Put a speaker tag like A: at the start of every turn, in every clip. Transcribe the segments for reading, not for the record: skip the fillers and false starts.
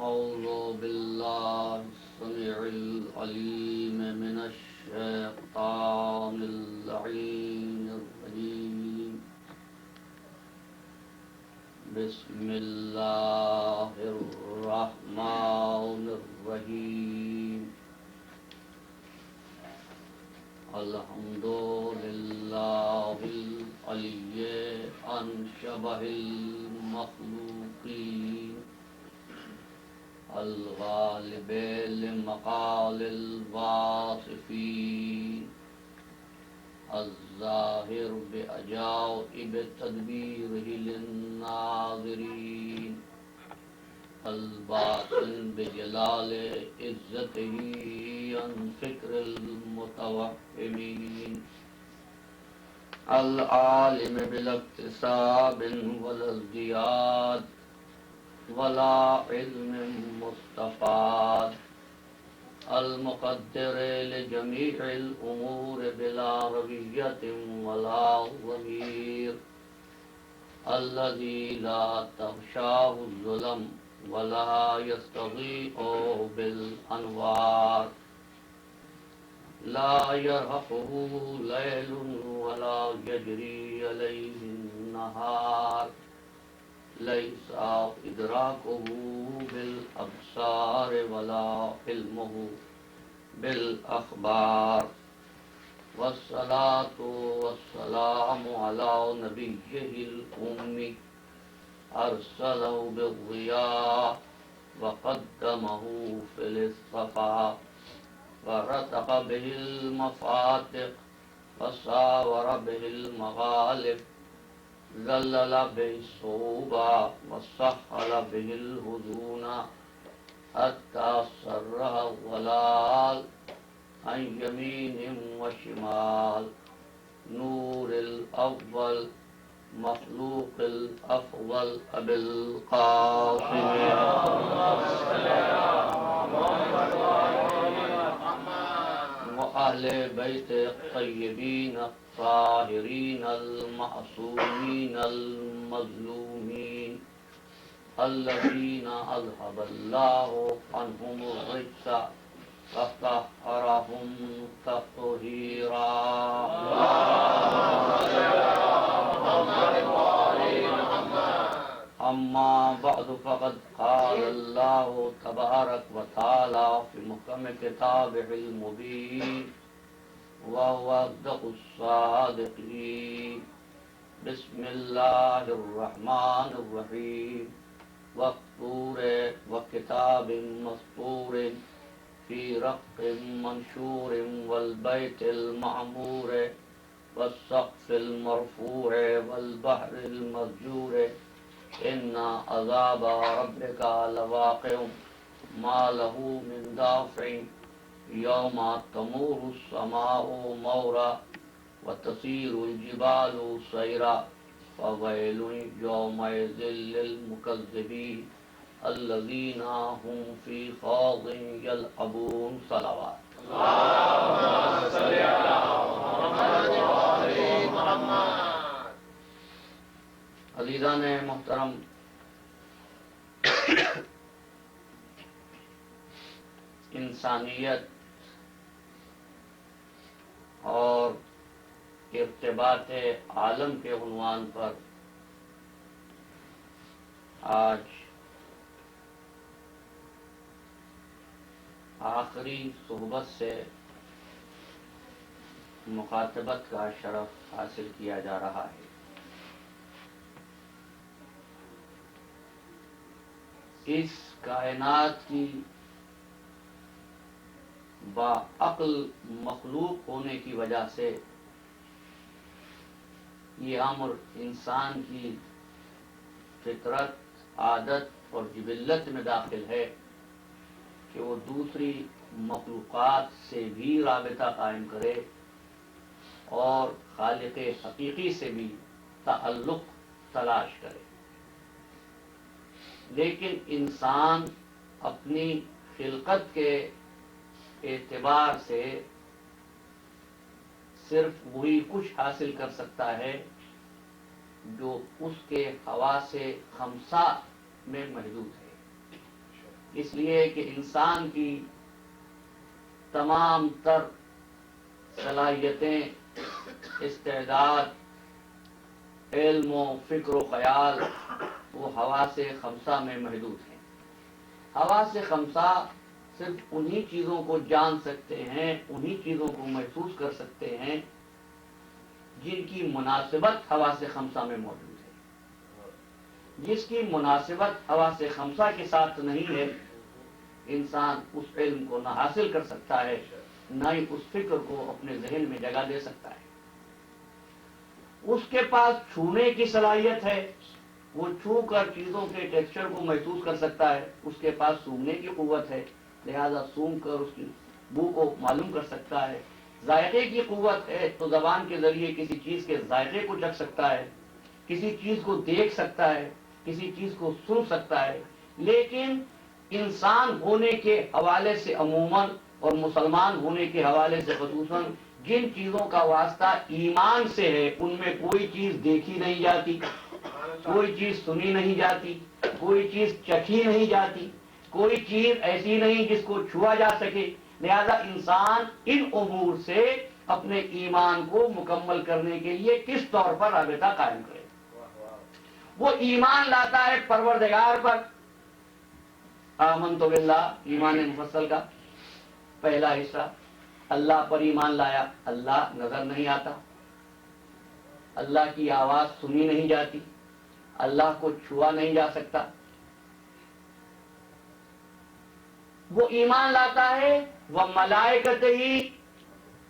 A: أعوذ بالله السميع العليم من الشيطان اللعين الرجيم. بسم الله الرحمن الرحيم. الحمد لله العلي عن شبه المخلوقين، الغالب لمقال الواصفين، الظاهر بعجائب تدبيره للناظرين، الباطن بجلال عزته عن فكر المتوهمين، العالم بلا اكتساب ولا ازدياد ولا علم مستفاد، المقدر لجميع الأمور بلا روية ولا ضمير، الذي لا تغشاه الظلم ولا يستضيء بالأنوار، لا يرهقه ليل ولا يجري عليه النهار، ليس إدراكه بالأبصار ولا علمه بالأخبار، والصلاة والسلام على نبيه الأمي أرسله بالضياء وقدمه في الاصطفاء، ورتق به المفاتق وساور به المغالب، ذلل به الصعوبة وسهل به الهدون، حتى سرها الضلال عن يمين وشمال، نور الأول مخلوق الأفضل أبي القاسم وأهل بيت الطيبين الطاهرين المعصومين المظلومين، الذين أذهب الله عنهم الرجس وطهرهم تطهيرا. أما بعد فقد قال الله تبارك وتعالى في محكم كتابه المبين وهو أصدق الصادقين. بسم الله الرحمن الرحيم. والطور وكتاب مسطور في رق منشور والبيت المعمور والسقف المرفوع والبحر المسجور، إن عذاب ربك لواقع ما له من دافع، يوم تمور السماء مورا وتسير الجبال سيرا، فويل يومئذ للمكذبين الذين هم في خوض يلعبون. صلوات. اللهم صل على محمد وآل محمد. عزیزان محترم، انسانیت اور ارتباط عالم کے عنوان پر آج آخری صحبت سے مخاطبت کا شرف حاصل کیا جا رہا ہے۔ اس کائنات کی باعقل مخلوق ہونے کی وجہ سے یہ امر انسان کی فطرت، عادت اور جبلت میں داخل ہے کہ وہ دوسری مخلوقات سے بھی رابطہ قائم کرے اور خالق حقیقی سے بھی تعلق تلاش کرے، لیکن انسان اپنی خلقت کے اعتبار سے صرف وہی کچھ حاصل کر سکتا ہے جو اس کے حواس خمسہ میں محدود ہے۔ اس لیے کہ انسان کی تمام تر صلاحیتیں، استعداد، علم و فکر و خیال وہ حواس خمسہ میں محدود ہیں۔ حواس خمسہ صرف انہی چیزوں کو جان سکتے ہیں، انہی چیزوں کو محسوس کر سکتے ہیں جن کی مناسبت حواس خمسہ میں موجود ہے۔ جس کی مناسبت حواس خمسہ کے ساتھ نہیں ہے، انسان اس علم کو نہ حاصل کر سکتا ہے، نہ ہی اس فکر کو اپنے ذہن میں جگہ دے سکتا ہے۔ اس کے پاس چھونے کی صلاحیت ہے، وہ چھو کر چیزوں کے ٹیکسچر کو محسوس کر سکتا ہے، اس کے پاس سونگنے کی قوت ہے، لہذا سونگ کر اس کی بو کو معلوم کر سکتا ہے۔ ذائقے کی قوت ہے تو زبان کے ذریعے کسی چیز کے ذائقے کو چکھ سکتا ہے، کسی چیز کو دیکھ سکتا ہے، کسی چیز کو سن سکتا ہے۔ لیکن انسان ہونے کے حوالے سے عموماً اور مسلمان ہونے کے حوالے سے خصوصاً جن چیزوں کا واسطہ ایمان سے ہے، ان میں کوئی چیز دیکھی نہیں جاتی، کوئی چیز سنی نہیں جاتی، کوئی چیز چکھی نہیں جاتی، کوئی چیز ایسی نہیں جس کو چھوا جا سکے۔ لہذا انسان ان امور سے اپنے ایمان کو مکمل کرنے کے لیے کس طور پر رابطہ قائم کرے؟ وہ ایمان لاتا ہے پروردگار پر، آمنت باللہ، ایمان مفصل کا پہلا حصہ۔ اللہ پر ایمان لایا، اللہ نظر نہیں آتا، اللہ کی آواز سنی نہیں جاتی، اللہ کو چھوا نہیں جا سکتا۔ وہ ایمان لاتا ہے وہ ملائکتہ ہی،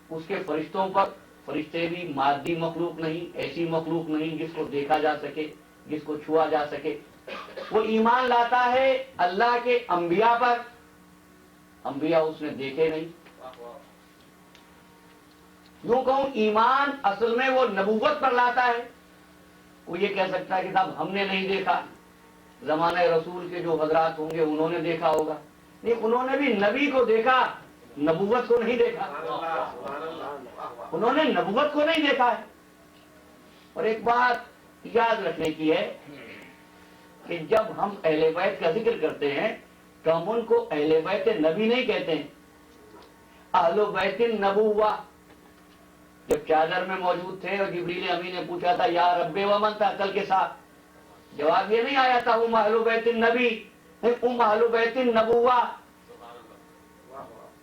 A: اس کے فرشتوں پر۔ فرشتے بھی مادی مخلوق نہیں، ایسی مخلوق نہیں جس کو دیکھا جا سکے، جس کو چھوا جا سکے۔ وہ ایمان لاتا ہے اللہ کے انبیاء پر، انبیاء اس نے دیکھے نہیں۔ یوں کہوں ایمان اصل میں وہ نبوت پر لاتا ہے۔ وہ یہ کہہ سکتا ہے کہ صاحب ہم نے نہیں دیکھا، زمانہ رسول کے جو حضرات ہوں گے انہوں نے دیکھا ہوگا۔ نہیں، انہوں نے بھی نبی کو دیکھا، نبوت کو نہیں دیکھا۔ انہوں نے نبوت کو نہیں دیکھا ہے۔ اور ایک بات یاد رکھنے کی ہے کہ جب ہم اہل بیت کا ذکر کرتے ہیں تو ہم ان کو اہل بیت نبی نہیں کہتے ہیں، اہل بیت النبوہ۔ جب چادر میں موجود تھے اور جبریل امین نے پوچھا تھا یا رب ومن تھا کل کے ساتھ، جواب یہ نہیں آیا تھا ام اہل بیت النبی، ام اہل بیت النبوہ۔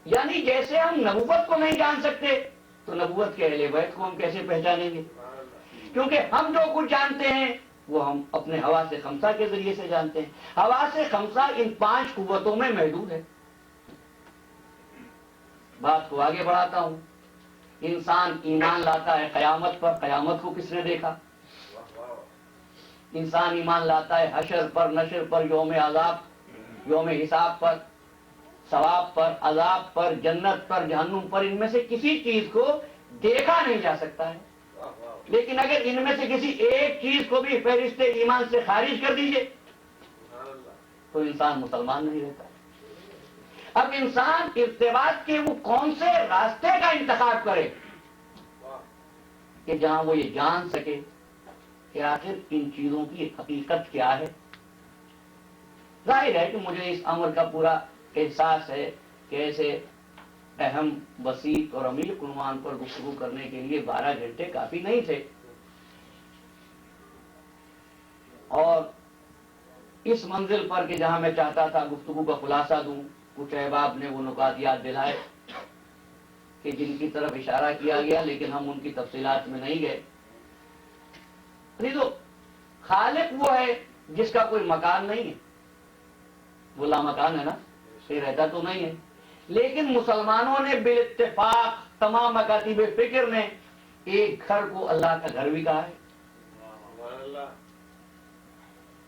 A: یعنی جیسے ہم نبوت کو نہیں جان سکتے تو نبوت کے اہل بیت کو ہم کیسے پہچانیں گے؟ کیونکہ ہم جو کچھ جانتے ہیں وہ ہم اپنے حواس خمسہ کے ذریعے سے جانتے ہیں۔ حواس خمسہ ان 5 قوتوں میں محدود ہے۔ بات کو آگے بڑھاتا ہوں۔ انسان ایمان لاتا ہے قیامت پر، قیامت کو کس نے دیکھا؟ انسان ایمان لاتا ہے حشر پر، نشر پر، یوم عذاب، یوم حساب پر، ثواب پر، عذاب پر، جنت پر، جہنم پر۔ ان میں سے کسی چیز کو دیکھا نہیں جا سکتا ہے، لیکن اگر ان میں سے کسی ایک چیز کو بھی فہرست ایمان سے خارج کر دیجئے تو انسان مسلمان نہیں رہتا۔ اب انسان ارتباط کے وہ کون سے راستے کا انتخاب کرے کہ جہاں وہ یہ جان سکے کہ آخر ان چیزوں کی حقیقت کیا ہے۔ ظاہر ہے کہ مجھے اس امر کا پورا احساس ہے کہ ایسے اہم، بسیط اور عمیق عنوان پر گفتگو کرنے کے لیے 12 گھنٹے کافی نہیں تھے، اور اس منزل پر کہ جہاں میں چاہتا تھا گفتگو کا خلاصہ دوں، کچھ احباب نے وہ نکات یاد دلائے کہ جن کی طرف اشارہ کیا گیا، لیکن ہم ان کی تفصیلات میں نہیں گئے۔ نہیں تو خالق وہ ہے جس کا کوئی مکان نہیں ہے، وہ لامکان ہے نا، یہ رہتا تو نہیں ہے، لیکن مسلمانوں نے بالاتفاق تمام مکاتب فکر نے ایک گھر کو اللہ کا گھر بھی کہا ہے۔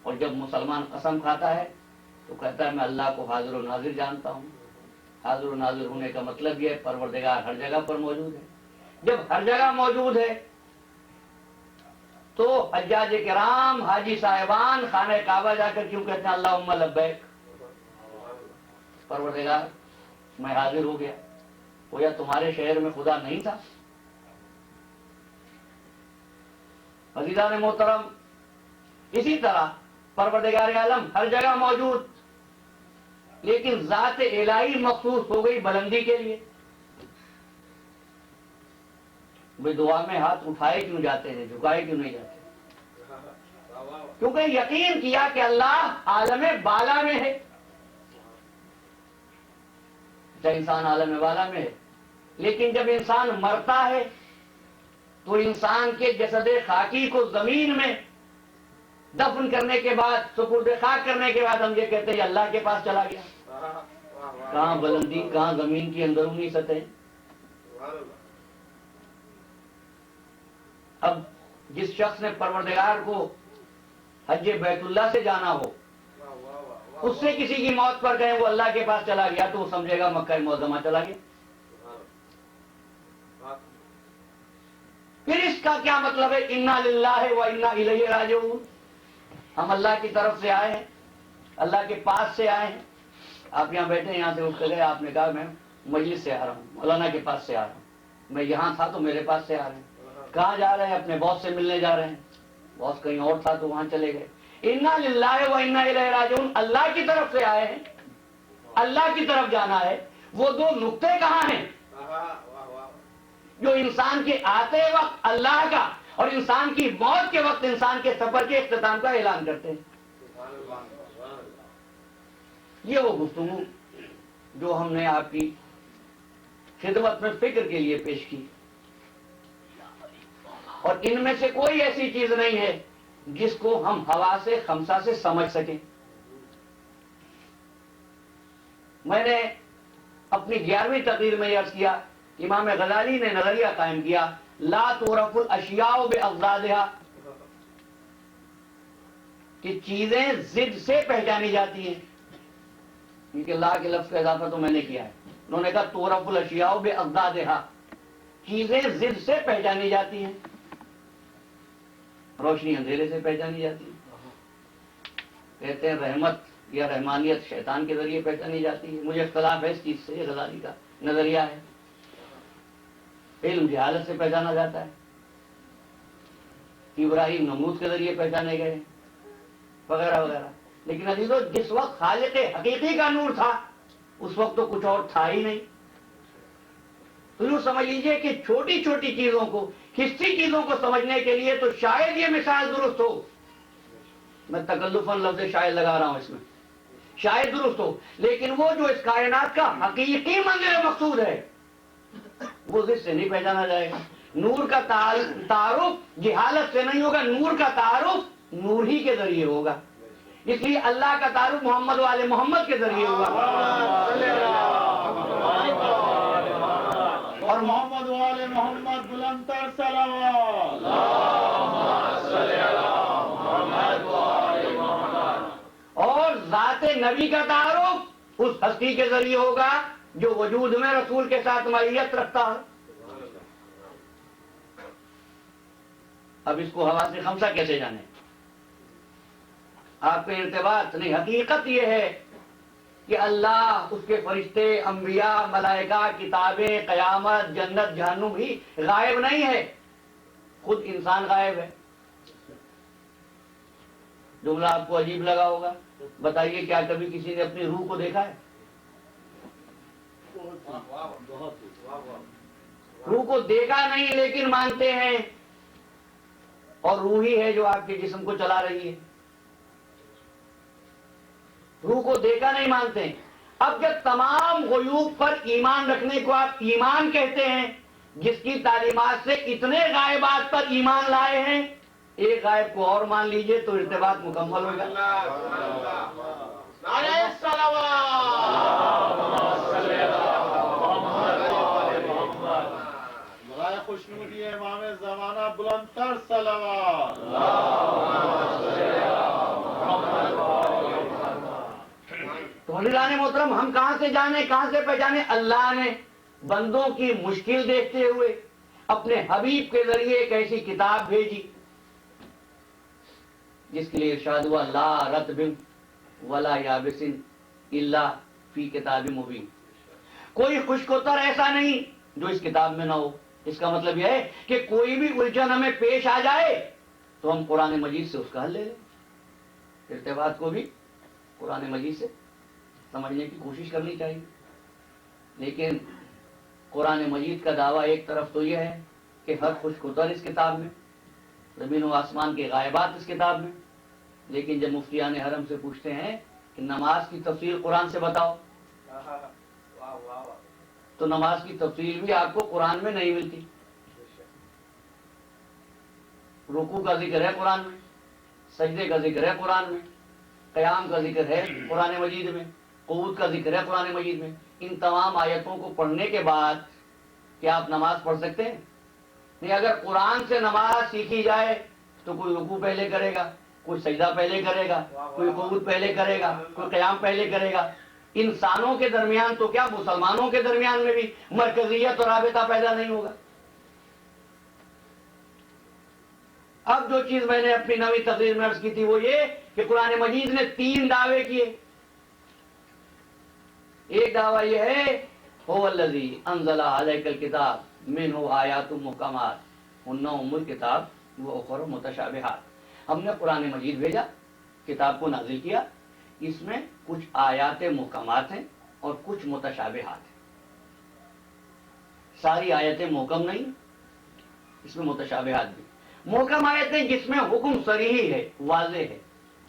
A: اور جب مسلمان قسم کھاتا ہے تو کہتا ہے میں اللہ کو حاضر و ناظر جانتا ہوں۔ حاضر و ناظر ہونے کا مطلب یہ ہے پروردگار ہر جگہ پر موجود ہے۔ جب ہر جگہ موجود ہے تو حجاج کرام، حاجی صاحبان خانہ کعبہ جا کر کیوں کہتے ہیں اللہم لبیک؟ پروردگار میں حاضر ہو گیا، وہ یا تمہارے شہر میں خدا نہیں تھا؟ عزیزان محترم، اسی طرح پروردگار عالم ہر جگہ موجود، لیکن ذات الہی مخصوص ہو گئی بلندی کے لیے. وہ دعا میں ہاتھ اٹھائے کیوں جاتے ہیں, جھکائے کیوں نہیں جاتے؟ کیونکہ یقین کیا کہ اللہ عالم بالا میں ہے. جب انسان عالم بالا میں ہے، لیکن جب انسان مرتا ہے تو انسان کے جسد خاکی کو زمین میں دفن کرنے کے بعد، سپرد خاک کرنے کے بعد ہم یہ کہتے ہیں یہ اللہ کے پاس چلا گیا. کہاں بلندی، کہاں زمین کی اندرونی سطح. اب جس شخص نے پروردگار کو حج بیت اللہ سے جانا ہو، اس سے کسی کی موت پر کہیں وہ اللہ کے پاس چلا گیا تو وہ سمجھے گا مکہ معظمہ چلا گیا. پھر اس کا کیا مطلب ہے؟ انا للہ و انا الیہ راجعون. ہم اللہ کی طرف سے آئے ہیں، اللہ کے پاس سے آئے ہیں. آپ یہاں بیٹھے، یہاں سے اٹھ کے گئے، آپ نے کہا میں مجلس سے آ رہا ہوں، مولانا کے پاس سے آ رہا ہوں. میں یہاں تھا تو میرے پاس سے آ رہے ہیں. کہاں جا رہے ہیں؟ اپنے باس سے ملنے جا رہے ہیں. باس کہیں اور تھا تو وہاں چلے گئے. انا للہ و انا الیہ راجعون. اللہ کی طرف سے آئے ہیں، اللہ کی طرف جانا ہے. وہ دو نقطے کہاں ہیں جو انسان کے آتے وقت اللہ کا اور انسان کی موت کے وقت انسان کے سفر کے اختتام کا اعلان کرتے ہیں؟ یہ وہ گفتگو جو ہم نے آپ کی خدمت میں فکر کے لیے پیش کی، اور ان میں سے کوئی ایسی چیز نہیں ہے جس کو ہم حواس خمسہ سے سمجھ سکیں. میں نے اپنی 11ویں تقریر میں عرض کیا، امام غزالی نے نظریہ قائم کیا، لا تعرف الاشیاء باضدادها، کہ چیزیں ضد سے پہچانی جاتی ہیں. کیونکہ لا کے لفظ کا اضافہ تو میں نے کیا ہے. انہوں نے کہا تعرف الاشیاء باضدادها، چیزیں ضد سے پہچانی جاتی ہیں. روشنی اندھیرے سے پہچانی جاتی ہے. کہتے ہیں رحمت یا رحمانیت شیطان کے ذریعے پہچانی جاتی ہے. مجھے اختلاف ہے اس چیز سے، غزالی کا نظریہ ہے. علم جہالت سے پہچانا جاتا ہے. ابراہیم نمرود کے ذریعے پہچانے گئے وغیرہ وغیرہ. لیکن عزیزو، جس وقت خالق حقیقی کا نور تھا اس وقت تو کچھ اور تھا ہی نہیں. تو یوں سمجھ لیجئے کہ چھوٹی چھوٹی چیزوں کو، حصی چیزوں کو سمجھنے کے لیے تو شاید یہ مثال درست ہو. میں تکلفاً لفظ شاید لگا رہا ہوں اس میں، شاید درست ہو، لیکن وہ جو اس کائنات کا حقیقی منظر مقصود ہے وہ ضد سے نہیں پہچانا جائے گا. نور کا تعارف جہالت سے نہیں ہوگا، نور کا تعارف نور ہی کے ذریعے ہوگا. اس لیے اللہ کا تعارف محمد والے محمد کے ذریعے ہوگا،
B: اور محمد والے محمد بلندتر صلوات.
A: اور ذات نبی کا تعارف اس ہستی کے ذریعے ہوگا جو وجود میں رسول کے ساتھ معیت رکھتا ہے. اب اس کو حواس خمسہ کیسے جانے؟ آپ کے ارتباط نہیں، حقیقت یہ ہے کہ اللہ، اس کے فرشتے، انبیاء، ملائکہ، کتابیں، قیامت، جنت، جہنم ہی غائب نہیں ہے، خود انسان غائب ہے. جملہ آپ کو عجیب لگا ہوگا. بتائیے کیا کبھی کسی نے اپنی روح کو دیکھا ہے؟ روح کو دیکھا نہیں لیکن مانتے ہیں، اور روح ہی ہے جو آپ کے جسم کو چلا رہی ہے. روح کو دیکھا نہیں مانتے ہیں. اب جب تمام غیوب پر ایمان رکھنے کو آپ ایمان کہتے ہیں، جس کی تعلیمات سے اتنے غائبات پر ایمان لائے ہیں، ایک غائب کو اور مان لیجئے تو ارتباط مکمل ہوگا.
B: نعرہ برائے خوشنودی امام زمانہ بلندتر صلوات.
A: تو حضران محترم، ہم کہاں سے جانے، کہاں سے پہچانے؟ اللہ نے بندوں کی مشکل دیکھتے ہوئے اپنے حبیب کے ذریعے ایک ایسی کتاب بھیجی جس کے لیے ارشاد ہوا لا رطب ولا یابس الا فی کتاب مبین. کوئی خشک و تر ایسا نہیں جو اس کتاب میں نہ ہو. اس کا مطلب یہ ہے کہ کوئی بھی الجھن ہمیں پیش آ جائے تو ہم قرآن مجید سے اس کا حل لے لیں. ارتباط کو بھی قرآن مجید سے سمجھنے کی کوشش کرنی چاہیے. لیکن قرآن مجید کا دعویٰ ایک طرف تو یہ ہے کہ ہر خوش خطر اس کتاب میں، زمین و آسمان کے غائبات اس کتاب میں، لیکن جب مفتیان حرم سے پوچھتے ہیں کہ نماز کی تفصیل قرآن سے بتاؤ، تو نماز کی تفصیل بھی آپ کو قرآن میں نہیں ملتی. رکوع کا ذکر ہے قرآن میں، سجدے کا ذکر ہے قرآن میں، قیام کا ذکر ہے قرآن مجید میں، قعود کا ذکر ہے قرآن مجید میں. ان تمام آیتوں کو پڑھنے کے بعد کیا آپ نماز پڑھ سکتے ہیں؟ نہیں. اگر قرآن سے نماز سیکھی جائے تو کوئی رکوع پہلے کرے گا، کوئی سجدہ پہلے کرے گا، کوئی قعود پہلے کرے گا، کوئی قیام پہلے کرے گا. انسانوں کے درمیان تو کیا مسلمانوں کے درمیان میں بھی مرکزیت اور رابطہ پیدا نہیں ہوگا. اب جو چیز میں نے اپنی نویں تقریر میں عرض کی تھی وہ یہ کہ قرآن مجید نے 3 دعوے کیے. ایک دعویٰ یہ ہے هو الذی انزل علیک الکتاب منہ آیات محکمات ہن ام الکتاب واخر متشابہات. ہم نے قرآن مجید بھیجا، کتاب کو نازل کیا، اس میں کچھ آیات محکمات ہیں اور کچھ متشابہات ہیں. ساری آیتیں محکم نہیں، اس میں متشابہات بھی. محکم آیتیں جس میں حکم صریح ہے، واضح ہے.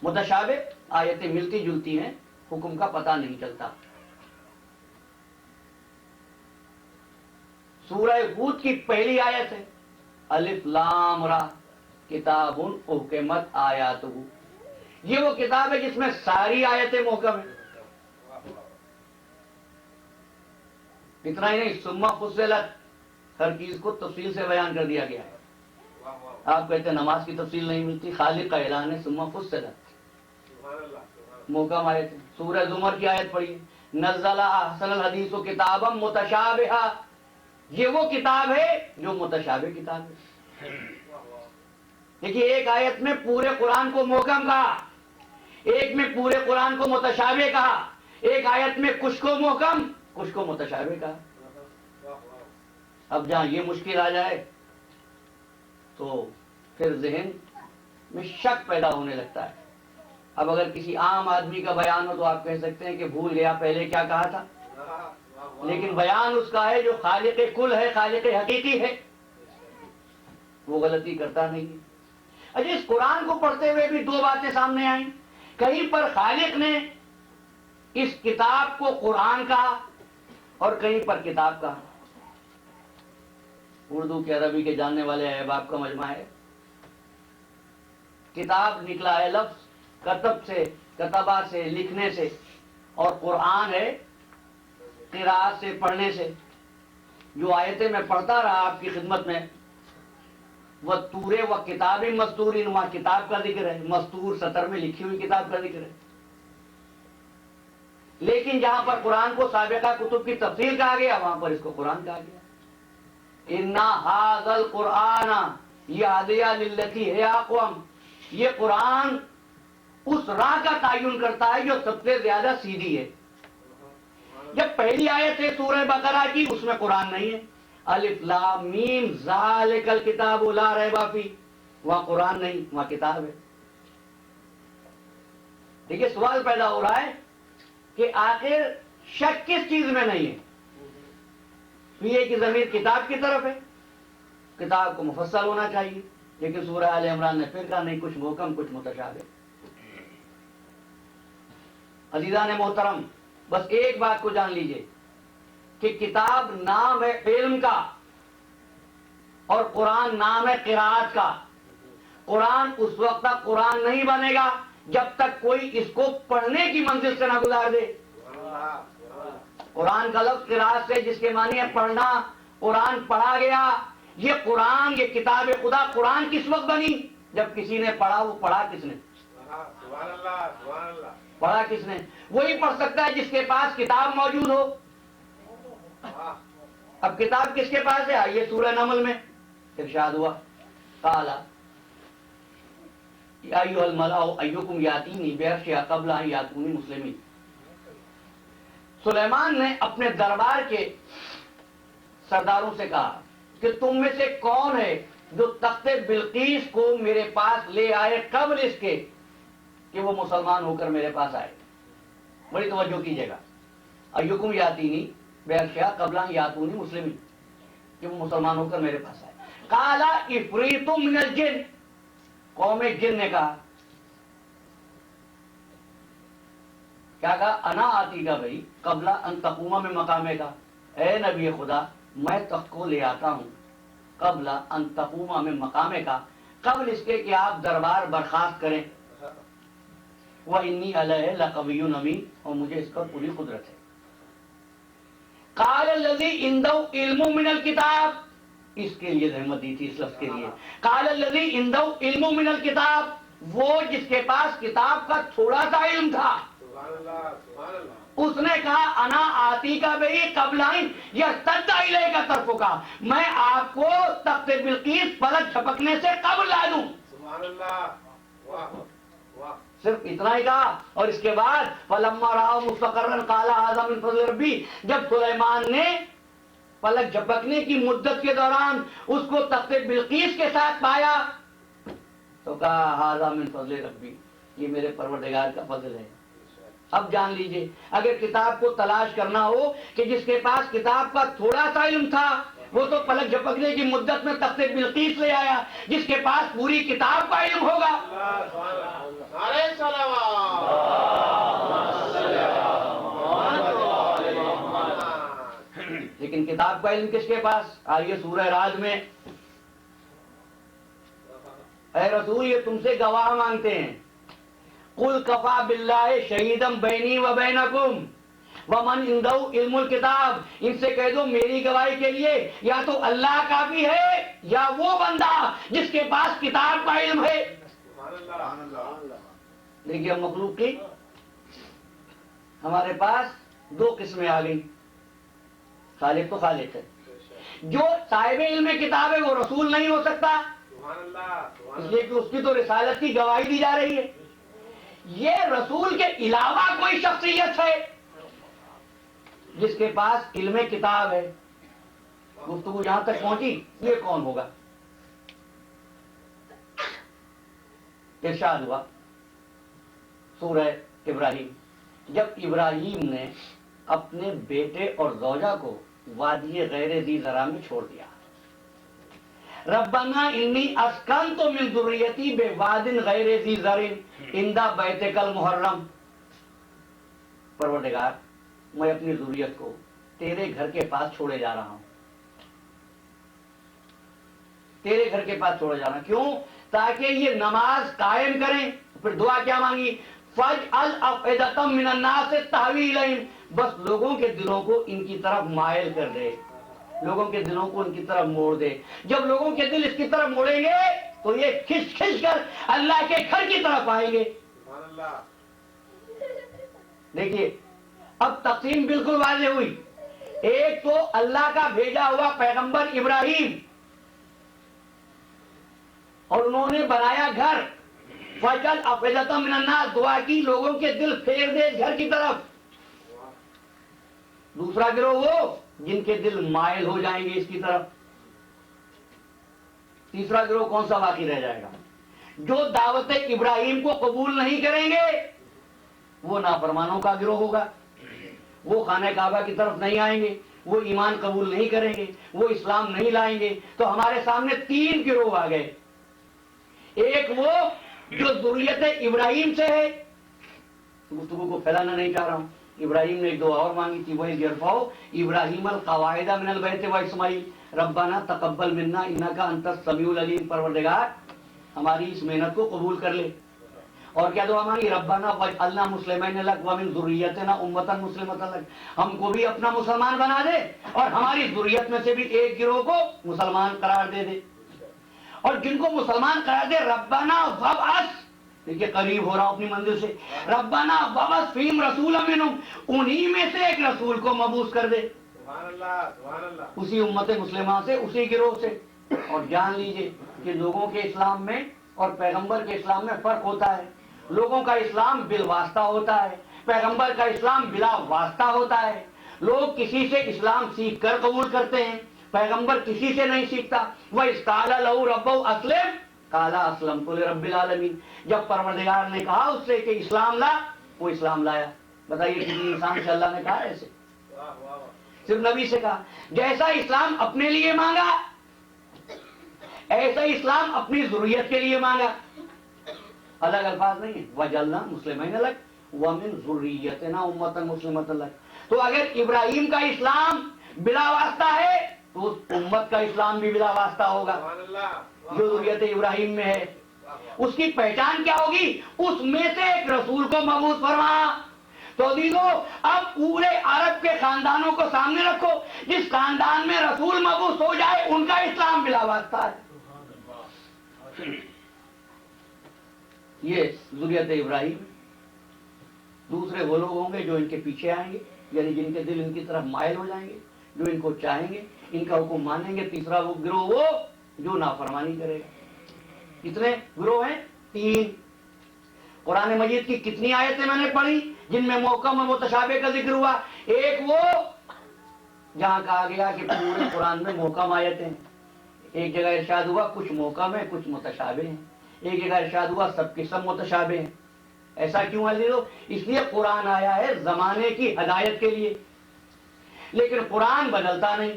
A: متشابہ آیتیں ملتی جلتی ہیں، حکم کا پتہ نہیں چلتا. سورہ ہود کی پہلی آیت ہے الف لام را کتاب احکمت آیاتہ. یہ وہ کتاب ہے جس میں ساری آیتیں محکم ہیں. اتنا ہی نہیں، ثم فصلت، ہر چیز کو تفصیل سے بیان کر دیا گیا ہے. آپ کہتے ہیں نماز کی تفصیل نہیں ملتی، خالق کا اعلان ہے ثم فصلت، محکم آیت ہے. سورہ زمر کی آیت پڑھیے نزل احسن الحدیث کتابا متشابہا. یہ وہ کتاب ہے جو متشابہ کتاب ہے. دیکھیے ایک آیت میں پورے قرآن کو محکم کہا، ایک میں پورے قرآن کو متشابہ کہا، ایک آیت میں کچھ کو محکم کچھ کو متشابہ کہا. اب جہاں یہ مشکل آ جائے تو پھر ذہن میں شک پیدا ہونے لگتا ہے. اب اگر کسی عام آدمی کا بیان ہو تو آپ کہہ سکتے ہیں کہ بھول گیا پہلے کیا کہا تھا، لیکن بیان اس کا ہے جو خالق کل ہے، خالق حقیقی ہے، وہ غلطی کرتا نہیں ہے. اچھا اس قرآن کو پڑھتے ہوئے بھی 2 باتیں سامنے آئیں. کہیں پر خالق نے اس کتاب کو قرآن کہا اور کہیں پر کتاب کہا. اردو کے عربی کے جاننے والے احباب کا مجمع ہے. کتاب نکلا ہے لفظ کتب سے، کتبہ سے، لکھنے سے، اور قرآن ہے قراءت سے، پڑھنے سے. جو آیتیں میں پڑھتا رہا آپ کی خدمت میں، وَالطُّورِ وَكِتَابٍ مَسْطُورٍ، وہاں کتاب کا ذکر ہے، مستور سطر میں لکھی ہوئی کتاب کا ذکر ہے. لیکن جہاں پر قرآن کو سابقہ کتب کی تفسیر کہا گیا وہاں پر اس کو قرآن کہا گیا. اِنَّ هَذَا الْقُرْآنَ يَهْدِي لِلَّتِي هِيَ أَقْوَمُ. یہ قرآن اس راہ کا تعین کرتا ہے جو سب سے زیادہ سیدھی ہے. جب پہلی آیت ہے سورہ بقرہ کی اس میں قرآن نہیں ہے، الف لام میم ذالک الکتاب لا ریب فیہ، وہاں قرآن نہیں، وہاں کتاب ہے. دیکھیے سوال پیدا ہو رہا ہے کہ آخر شک کس چیز میں نہیں ہے. یہ کی ضمیر کتاب کی طرف ہے، کتاب کو مفصل ہونا چاہیے، لیکن سورہ آل عمران نے پھر کہا نہیں، کچھ محکم کچھ متشابہ. عزیزان محترم، بس ایک بات کو جان لیجئے کہ کتاب نام ہے علم کا اور قرآن نام ہے قراءت کا. قرآن اس وقت تک قرآن نہیں بنے گا جب تک کوئی اس کو پڑھنے کی منزل سے نہ گزار دے. قرآن کا لفظ قراءت سے جس کے معنی ہے پڑھنا، قرآن پڑھا گیا. یہ قرآن، یہ کتاب خدا قرآن کس وقت بنی؟ جب کسی نے پڑھا. وہ پڑھا کس نے؟ پڑھا کس نے؟ وہی پڑھ سکتا ہے جس کے پاس کتاب موجود ہو. اب کتاب کس کے پاس ہے؟ آئیے سورہ نمل میں ارشاد ہوا قال یا ایھا الملأ ایکم یاتینی بعرشھا قبل ان یاتونی مسلمین. سلیمان نے اپنے دربار کے سرداروں سے کہا کہ تم میں سے کون ہے جو تخت بلقیس کو میرے پاس لے آئے قبل اس کے کہ وہ مسلمان ہو کر میرے پاس آئے. بڑی توجہ کیجیے گا. ایکم یاتینی بیاشیا قبل ان یاتونی مسلمین، کہ وہ مسلمان ہو کر میرے پاس آئے. قال عفریت من الجن، قوم جن نے کہا، کیا کہا؟ انا آتی کا بھائی قبل ان تقوم من مقامے کا، اے نبی خدا میں تخت کو لے آتا ہوں قبل ان تقوم من مقامے کا، قبل اس کے کہ آپ دربار برخاست کریں. وَإِنِّي عَلَيْهِ لَقَوِيٌّ أَمِينٌ، اور مجھے اس پر پوری قدرت ہے. قال الذي عنده علم من الكتاب، اس کے لیے رحمت دی تھی اس لفظ کے لیے. قال الذي عنده علم من الكتاب، وہ جس کے پاس کتاب کا تھوڑا سا علم تھا. اس نے کہا انا آتی کا بھئی قبل ان یستد الیک طرفک، میں آپ کو تخت بلقیس پلک جھپکنے سے قبل لا دوں. صرف اتنا ہی کہا. اور اس کے بعد فلما رأى مستقرا قال هذا من فضل ربی، جب سلیمان نے پلک جھپکنے کی مدت کے دوران اس کو تخت بلقیس کے ساتھ پایا تو کہا هذا من فضل ربی، یہ میرے پروردگار کا فضل ہے. اب جان لیجئے اگر کتاب کو تلاش کرنا ہو کہ جس کے پاس کتاب کا تھوڑا سا علم تھا وہ تو پلک جھپکنے کی مدت میں تخت بلقیس لے آیا، جس کے پاس پوری کتاب کا علم ہوگا. لیکن کتاب کا علم کس کے پاس؟ آئیے سورہ رعد میں، اے رسول یہ تم سے گواہ مانگتے ہیں. قل کفا باللہ شہیدم بینی و بینکم ومن عنده علم الکتاب، ان سے کہہ دو میری گواہی کے لیے یا تو اللہ کافی ہے یا وہ بندہ جس کے پاس کتاب کا علم ہے. دیکھیے ہم مخلوق کی ہمارے پاس دو قسمیں آ گئی. خالق تو خالق ہے، جو صاحب علم کتاب ہے وہ رسول نہیں ہو سکتا، اس لیے کہ اس کی تو رسالت کی گواہی دی جا رہی ہے. یہ رسول کے علاوہ کوئی شخصیت ہے جس کے پاس علم کتاب ہے. گفتگو جہاں تک پہنچی یہ کون ہوگا؟ ارشاد ہوا سورہ ابراہیم، جب ابراہیم نے اپنے بیٹے اور زوجہ کو وادی غیر ذی زرع میں چھوڑ دیا. ربنا انی اسکنت من ذریتی بواد غیر ذی زرع عند بیتک المحرم، پروردگار میں اپنی ذریت کو تیرے گھر کے پاس چھوڑے جا رہا ہوں. تیرے گھر کے پاس چھوڑے جا رہا ہوں کیوں؟ تاکہ یہ نماز قائم کریں. پھر دعا کیا مانگی؟ فَاجْعَلْ أَفْئِدَةً مِّنَ النَّاسِ تَهْوِي إِلَيْهِمْ، بس لوگوں کے دلوں کو ان کی طرف مائل کر دے، لوگوں کے دلوں کو ان کی طرف موڑ دے. جب لوگوں کے دل اس کی طرف موڑیں گے تو یہ کھچ کھچ کر اللہ کے گھر کی طرف آئیں گے. دیکھیے اب تقسیم بالکل واضح ہوئی. ایک تو اللہ کا بھیجا ہوا پیغمبر ابراہیم اور انہوں نے بنایا گھر. فَاجْعَلْ أَفْئِدَةً مِّنَ النَّاسِ، دعا کی لوگوں کے دل پھیر دے گھر کی طرف. دوسرا گروہ وہ جن کے دل مائل ہو جائیں گے اس کی طرف. تیسرا گروہ کون سا باقی رہ جائے گا؟ جو دعوت ابراہیم کو قبول نہیں کریں گے وہ نافرمانوں کا گروہ ہوگا. وہ خانہ کعبہ کی طرف نہیں آئیں گے، وہ ایمان قبول نہیں کریں گے، وہ اسلام نہیں لائیں گے. تو ہمارے سامنے تین گروہ آ گئے. ایک وہ جو ذریت ابراہیم سے ہے، گفتگو کو پھیلانا نہیں چاہ رہا ہوں. ابراہیم نے ایک دعا اور مانگی تھی، وہی یرفعو ابراہیم القواعد من البیت و اسماعیل ربنا تقبل منا انک انت السمیع العلیم، پروردگار ہماری اس محنت کو قبول کر لے. اور کیا دعا مانگی؟ ربنا واجعلنا مسلمین لک ومن ذریتنا امۃ مسلمۃ لک، ہم کو بھی اپنا مسلمان بنا دے اور ہماری ذریت میں سے بھی ایک گروہ کو مسلمان قرار دے دے. اور جن کو مسلمان قرار دے ربنا وابعث، دیکھیے قریب ہو رہا ہوں اپنی منزل سے، ربنا وابعث فیہم رسولا منہم، انہی میں سے ایک رسول کو مبعوث کر دے.
B: سبحان اللہ سبحان اللہ.
A: اسی امت مسلمہ سے، اسی گروہ سے. اور جان لیجئے کہ لوگوں کے اسلام میں اور پیغمبر کے اسلام میں فرق ہوتا ہے. لوگوں کا اسلام بالواسطہ ہوتا ہے، پیغمبر کا اسلام بلا واسطہ ہوتا ہے. لوگ کسی سے اسلام سیکھ کر قبول کرتے ہیں، پیغمبر کسی سے نہیں سیکھتا. وَإِذْ قَالَ لَهُ رَبُّهُ أَسْلِمْ قَالَ أَسْلَمْتُ لِرَبِّ الْعَالَمِينَ، جب پروردگار نے کہا اس سے کہ اسلام لا، وہ اسلام لایا. بتائیے کتنی انسان سے اللہ نے کہا ایسے؟ صرف نبی سے کہا. جیسا اسلام اپنے لیے مانگا ایسا اسلام اپنی ضروریت کے لیے مانگا. الگ الفاظ نہیں ہے. وَجَعَلْنَا مُسْلِمَيْنَ لَكَ وَمِنْ ذُرِّيَّتِنَا أُمَّةً مُسْلِمَةً لَكَ. تو اگر ابراہیم کا اسلام بلا واسطہ ہے تو اس امت کا اسلام بھی بلا واسطہ ہوگا جو ذریت ابراہیم میں ہے. اس کی پہچان کیا ہوگی؟ اس میں سے ایک رسول کو مبعوث فرما. تو عزیزو اب پورے عرب کے خاندانوں کو سامنے رکھو، جس خاندان میں رسول مبعوث ہو جائے ان کا اسلام بلا واسطہ ہے. یہ ذریت ابراہیم. دوسرے وہ لوگ ہوں گے جو ان کے پیچھے آئیں گے، یعنی جن کے دل ان کی طرف مائل ہو جائیں گے، جو ان کو چاہیں گے، ان کا حکم مانیں گے. تیسرا وہ گروہ وہ جو نافرمانی کرے گا. کتنے گروہ ہیں؟ 3. قرآن مجید کی کتنی آیتیں میں نے پڑھی جن میں محکم اور متشابہ کا ذکر ہوا؟ ایک وہ جہاں کہا گیا کہ پورے قرآن میں محکم آیتیں ہیں. ایک جگہ ارشاد ہوا کچھ محکم ہے کچھ متشابہ ہیں. ایک جگہ ارشاد ہوا سب کے سب متشابہ ہیں. ایسا کیوں ہے عزیزو؟ اس لیے قرآن آیا ہے زمانے کی ہدایت کے لیے، لیکن قرآن بدلتا نہیں.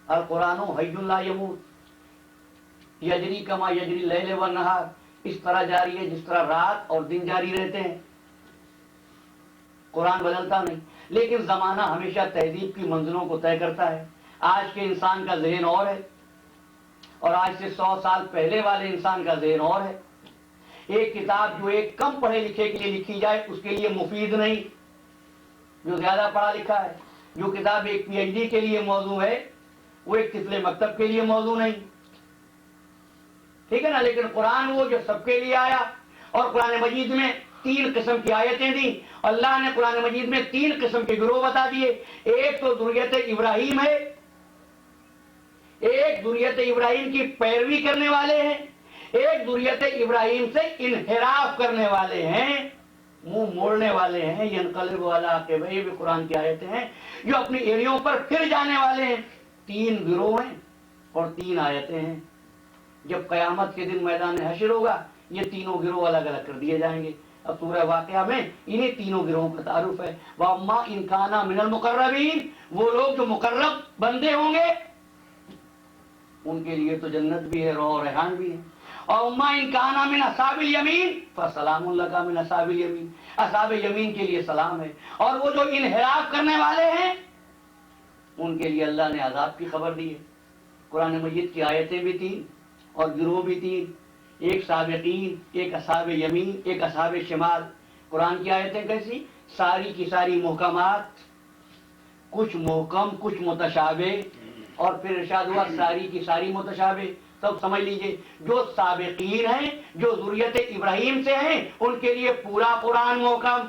A: القرآن حی لا یموت یجری کما یجری اللیل والنہار. اس طرح جاری ہے جس طرح رات اور دن جاری رہتے ہیں. قرآن بدلتا نہیں، لیکن زمانہ ہمیشہ تہذیب کی منزلوں کو طے کرتا ہے. آج کے انسان کا ذہن اور ہے اور آج سے 100 سال پہلے والے انسان کا ذہن اور ہے. ایک کتاب جو ایک کم پڑھے لکھے کے لیے لکھی جائے اس کے لیے مفید نہیں. جو زیادہ پڑھا لکھا ہے، جو کتاب ایک پی ایچ ڈی کے لیے موضوع ہے وہ ایک طفل مکتب کے لیے موضوع نہیں. ٹھیک ہے نا؟ لیکن قرآن وہ جو سب کے لیے آیا. اور قرآن مجید میں 3 قسم کی آیتیں دیں. اللہ نے قرآن مجید میں 3 قسم کے گروہ بتا دیے. ایک تو ذریت ابراہیم ہے، ایک ذریت ابراہیم کی پیروی کرنے والے ہیں، ایک ذریت ابراہیم سے انحراف کرنے والے ہیں، منہ موڑنے والے ہیں. ینقلب علی عقبیہ بھی قرآن کی آیتیں ہیں جو اپنی ایڑیوں پر پھر جانے والے ہیں. 3 گروہ ہیں اور 3 آیتیں ہیں. جب قیامت کے دن میدان حشر ہوگا یہ تینوں گروہ الگ الگ کر دیے جائیں گے. اب سورہ واقعہ میں انہیں تینوں گروہوں کا تعارف ہے. وَأَمَّا إِن كَانَ مِنَ الْمُقَرَّبِينَ. وہ لوگ جو مقرب بندے ہوں گے ان کے لیے تو جنت بھی ہے، روح و ریحان بھی ہے. اور اما ان کانا من اصحاب الیمین فسلام لک من اصحاب الیمین. اصحاب یمین کے لیے سلام ہے. اور وہ جو انحراف کرنے والے ہیں ان کے لیے اللہ نے عذاب کی خبر دی ہے. قرآن مجید کی آیتیں بھی 3 اور گروہ بھی 3. ایک سابقین، ایک اصحاب یمین، ایک اصحاب شمال. قرآن کی آیتیں کیسی؟ ساری کی ساری محکمات، کچھ محکم کچھ متشابہ. اور پھر ارشاد ہوا ساری کی ساری متشابہ. تب سمجھ لیجئے جو سابقین ہیں، جو ذریت ابراہیم سے ہیں ان کے لیے پورا قرآن محکم.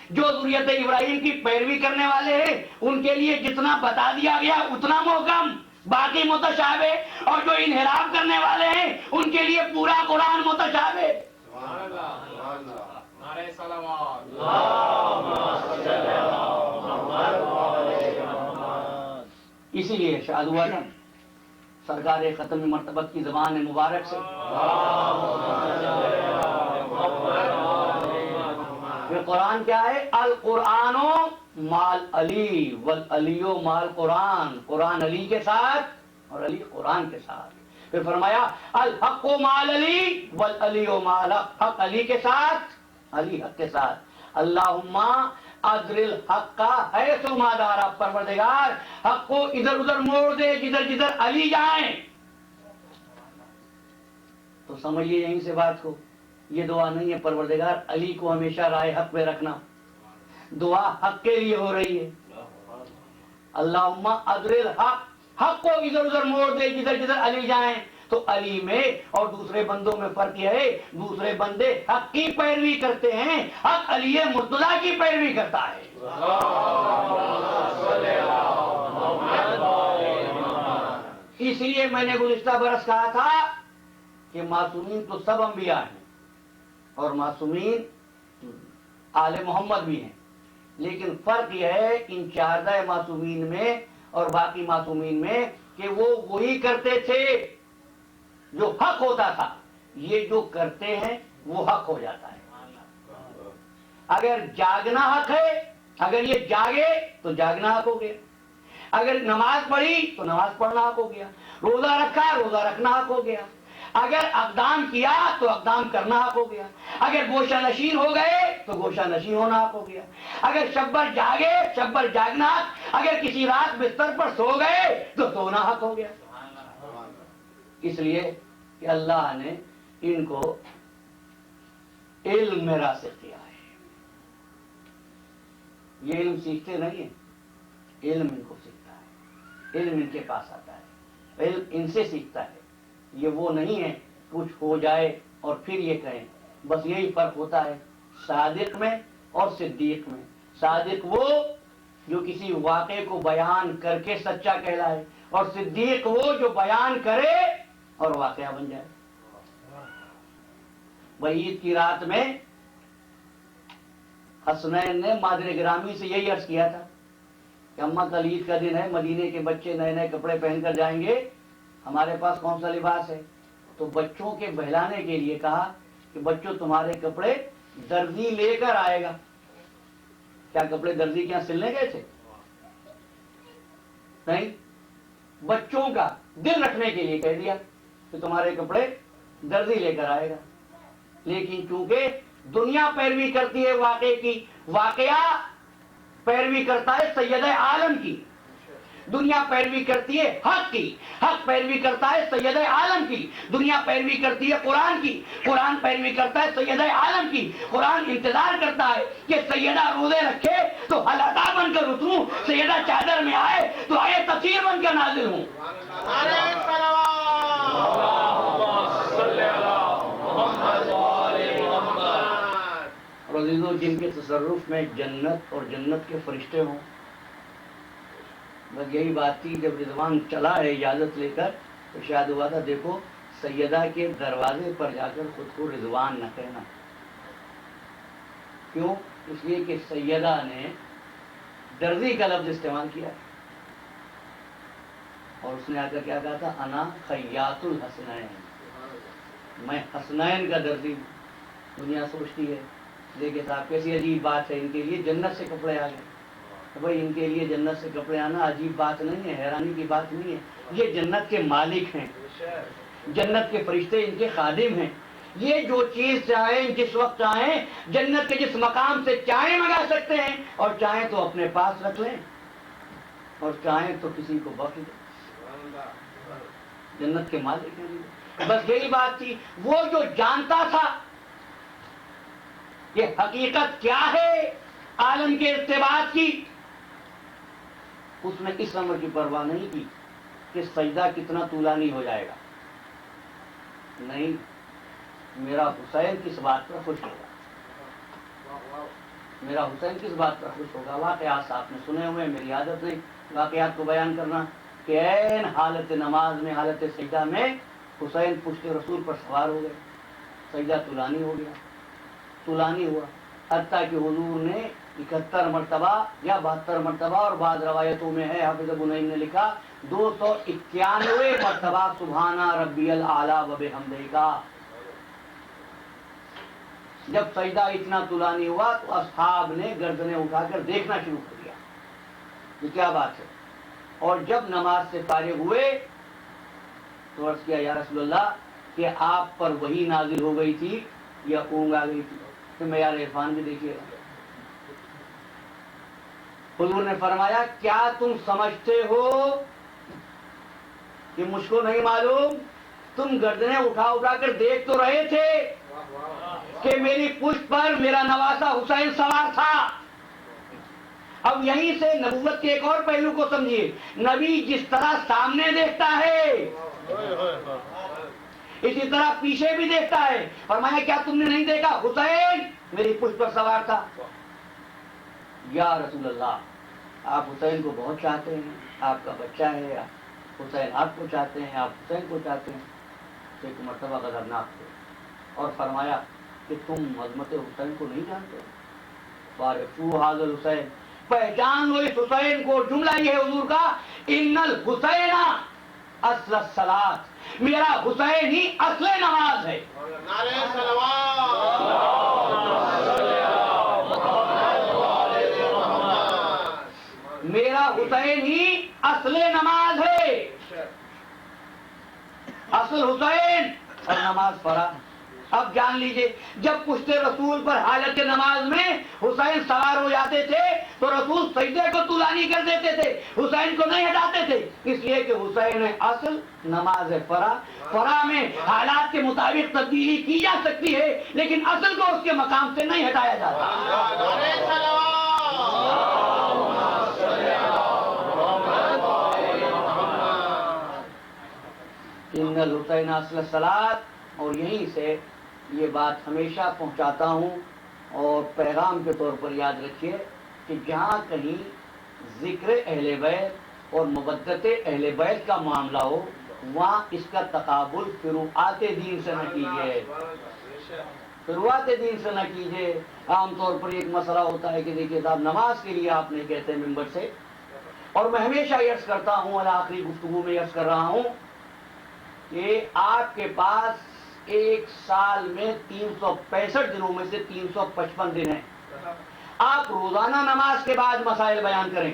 A: جو ذریت ابراہیم کی پیروی کرنے والے ہیں ان کے لیے جتنا بتا دیا گیا اتنا محکم، باقی متشابہ. اور جو انحراف کرنے والے ہیں ان کے لیے پورا قرآن متشابہ. اسی لیے ارشاد ہوا تھا سرکار ختم مرتبت کی زبان مبارک سے یہ قرآن کیا ہے؟ القرآن مال علی والعلی مال قرآن. قرآن علی کے ساتھ اور علی قرآن کے ساتھ. پھر فرمایا الحق مال علی والعلی مال حق. حق علی کے ساتھ، علی حق کے ساتھ. اللہم ادر الحق حیث ما دار. پروردگار حق کو ادھر ادھر موڑ دے جدھر جدھر علی جائیں. تو سمجھیے یہیں سے بات کو. یہ دعا نہیں ہے پروردگار علی کو ہمیشہ رائے حق پہ رکھنا. دعا حق کے لیے ہو رہی ہے. اللہم ادر الحق. حق کو ادھر ادھر موڑ دے جدھر جدھر علی جائیں. تو علی میں اور دوسرے بندوں میں فرق یہ ہے دوسرے بندے حق کی پیروی کرتے ہیں، حق علی مرتضیٰ کی پیروی کرتا ہے. اس لیے میں نے گزشتہ برس کہا تھا کہ معصومین تو سب انبیاء ہیں اور معصومین آل محمد بھی ہیں، لیکن فرق یہ ہے ان 14 معصومین میں اور باقی معصومین میں کہ وہ وہی کرتے تھے جو حق ہوتا تھا. یہ جو کرتے ہیں وہ حق ہو جاتا ہے. اگر جاگنا حق ہے، اگر یہ جاگے تو جاگنا حق ہو گیا، اگر نماز پڑھی تو نماز پڑھنا حق ہو گیا، روزہ رکھا روزہ رکھنا حق ہو گیا، اگر اقدام کیا تو اقدام کرنا حق ہو گیا، اگر گوشہ نشین ہو گئے تو گوشہ نشین ہونا حق ہو گیا، اگر شبر جاگے شبر جاگنا حق، اگر کسی رات بستر پر سو گئے تو سونا حق ہو گیا۔ اس لیے کہ اللہ نے ان کو علم میں راسخ کیا ہے۔ یہ علم سیکھتے نہیں ہیں، علم ان کو سیکھتا ہے، علم ان کے پاس آتا ہے، علم ان سے سیکھتا ہے۔ یہ وہ نہیں ہے کچھ ہو جائے اور پھر یہ کہیں، بس یہی فرق ہوتا ہے صادق میں اور صدیق میں۔ صادق وہ جو کسی واقعے کو بیان کر کے سچا کہلائے، اور صدیق وہ جو بیان کرے اور واقعہ بن جائے۔ عید کی رات میں حسنین نے مادر گرامی سے یہی عرض کیا تھا کہ اماں کل عید کا دن ہے، مدینے کے بچے نئے نئے کپڑے پہن کر جائیں گے، ہمارے پاس کون سا لباس ہے؟ تو بچوں کے بہلانے کے لیے کہا کہ بچوں تمہارے کپڑے درزی لے کر آئے گا۔ کیا کپڑے درزی کے یہاں سلنے گئے تھے؟ نہیں، بچوں کا دل رکھنے کے لیے کہہ دیا کہ تمہارے کپڑے درزی لے کر آئے گا۔ لیکن چونکہ دنیا پیروی کرتی ہے واقعے کی، واقعہ پیروی کرتا ہے سید عالم کی، دنیا پیروی کرتی ہے حق کی، حق پیروی کرتا ہے سید عالم کی، دنیا پیروی کرتی ہے قرآن کی، قرآن پیروی کرتا ہے سید عالم کی، قرآن انتظار کرتا ہے کہ سیدہ روزے رکھے تو حلقہ بن کر اتروں، سیدہ چادر میں آئے تو آئے تفسیر بن کر نازل ہوں۔ اور عزیزو، جن کے تصرف میں جنت اور جنت کے فرشتے ہوں، بس یہی بات تھی جب رضوان چلا ہے اجازت لے کر تو شاید ہوا تھا دیکھو سیدہ کے دروازے پر جا کر خود کو رضوان نہ کہنا۔ کیوں؟ اس لیے کہ سیدہ نے درزی کا لفظ استعمال کیا اور اس نے آ کر کیا کہا تھا؟ انا خیاط الحسنین، میں حسنین کا درزی ہوں۔ دنیا سوچتی ہے دیکھیں صاحب کیسی عجیب بات ہے، ان کے لیے جنت سے کپڑے آ گئے۔ بھائی ان کے لیے جنت سے کپڑے آنا عجیب بات نہیں ہے، حیرانی کی بات نہیں ہے، یہ جنت کے مالک ہیں، جنت کے فرشتے ان کے خادم ہیں، یہ جو چیز چاہیں جس وقت چاہیں جنت کے جس مقام سے چاہیں منگا سکتے ہیں، اور چاہیں تو اپنے پاس رکھ لیں اور چاہیں تو کسی کو بخش دیں۔ جنت کے مالک ہیں۔ بس یہی بات تھی، وہ جو جانتا تھا کہ حقیقت کیا ہے عالم کے ارتباط کی، اس نے اس امر کی پرواہ نہیں کی کہ سجدہ کتنا طولانی ہو جائے گا۔ نہیں، میرا حسین کس بات پر خوش ہوگا، میرا حسین کس بات پر خوش ہوگا۔ واقعات آپ نے سنے ہوئے، میری عادت نہیں واقعات کو بیان کرنا، کہ عین حالت نماز میں، حالت سجدہ میں حسین پشت رسول پر سوار ہو گئے، سجدہ طولانی ہو گیا، طولانی ہوا، حتیٰ کہ حضور نے 71 مرتبہ یا 72 مرتبہ، اور بعض روایتوں میں ہے حافظ ابو نعیم نے لکھا 291 مرتبہ سبحانہ ربی الاعلیٰ و بحمدہ کا۔ جب سجدہ اتنا طولانی ہوا تو اصحاب نے گردنیں اٹھا کر دیکھنا شروع کر دیا یہ کیا بات ہے، اور جب نماز سے فارغ ہوئے تو عرض کیا یا رسول اللہ کہ آپ پر وحی نازل ہو گئی تھی یا اونگ آ گئی تھی؟ کہ معیار عرفان بھی دیکھیے گا۔ حضور نے فرمایا کیا تم سمجھتے ہو کہ مجھ کو نہیں معلوم؟ تم گردنیں اٹھا اٹھا کر دیکھ تو رہے تھے کہ میری پشت پر میرا نواسا حسین سوار تھا۔ اب یہیں سے نبوت کے ایک اور پہلو کو سمجھیے، نبی جس طرح سامنے دیکھتا ہے اسی طرح پیچھے بھی دیکھتا ہے۔ فرمایا کیا تم نے نہیں دیکھا حسین میری پشت پر سوار تھا؟ یا رسول اللہ آپ حسین کو بہت چاہتے ہیں، آپ کا بچہ ہے، حسین آپ کو چاہتے ہیں، آپ حسین کو چاہتے ہیں۔ تو ایک مرتبہ غضبناک ہوئے اور فرمایا کہ تم عظمت حسین کو نہیں جانتے؟ فارفو حاضر الحسین، پہچان لو اس حسین کو۔ جملہ یہ ہے حضور کا ان الحسین اصل الصلاۃ، میرا حسین ہی اصل نماز ہے۔ میرا حسین ہی اصل نماز ہے، اصل حسین اور نماز پڑھا۔ اب جان لیجئے، جب پشت رسول پر حالت نماز میں حسین سوار ہو جاتے تھے تو رسول سجدے کو طولانی کر دیتے تھے، حسین کو نہیں ہٹاتے تھے، اس لیے کہ حسین اصل نماز ہے۔ فرا میں حالات کے مطابق تبدیلی کی جا سکتی ہے لیکن اصل کو اس کے مقام سے نہیں ہٹایا جاتا۔ ان الحسین اصل الصلاۃ، اور یہیں سے یہ بات ہمیشہ پہنچاتا ہوں اور پیغام کے طور پر یاد رکھیے کہ جہاں کہیں ذکر اہل بیت اور مودت اہل بیت کا معاملہ ہو وہاں اس کا تقابل فروعات دین سے نہ کیجیے، فروعات دین سے نہ کیجیے۔ عام طور پر ایک مسئلہ ہوتا ہے کہ دیکھیے صاحب نماز کے لیے آپ نہیں کہتے ممبر سے، اور میں ہمیشہ عرض کرتا ہوں اور آخری گفتگو میں عرض کر رہا ہوں کہ آپ کے پاس ایک سال میں 365 دنوں میں سے 355 دن ہیں، آپ روزانہ نماز کے بعد مسائل بیان کریں،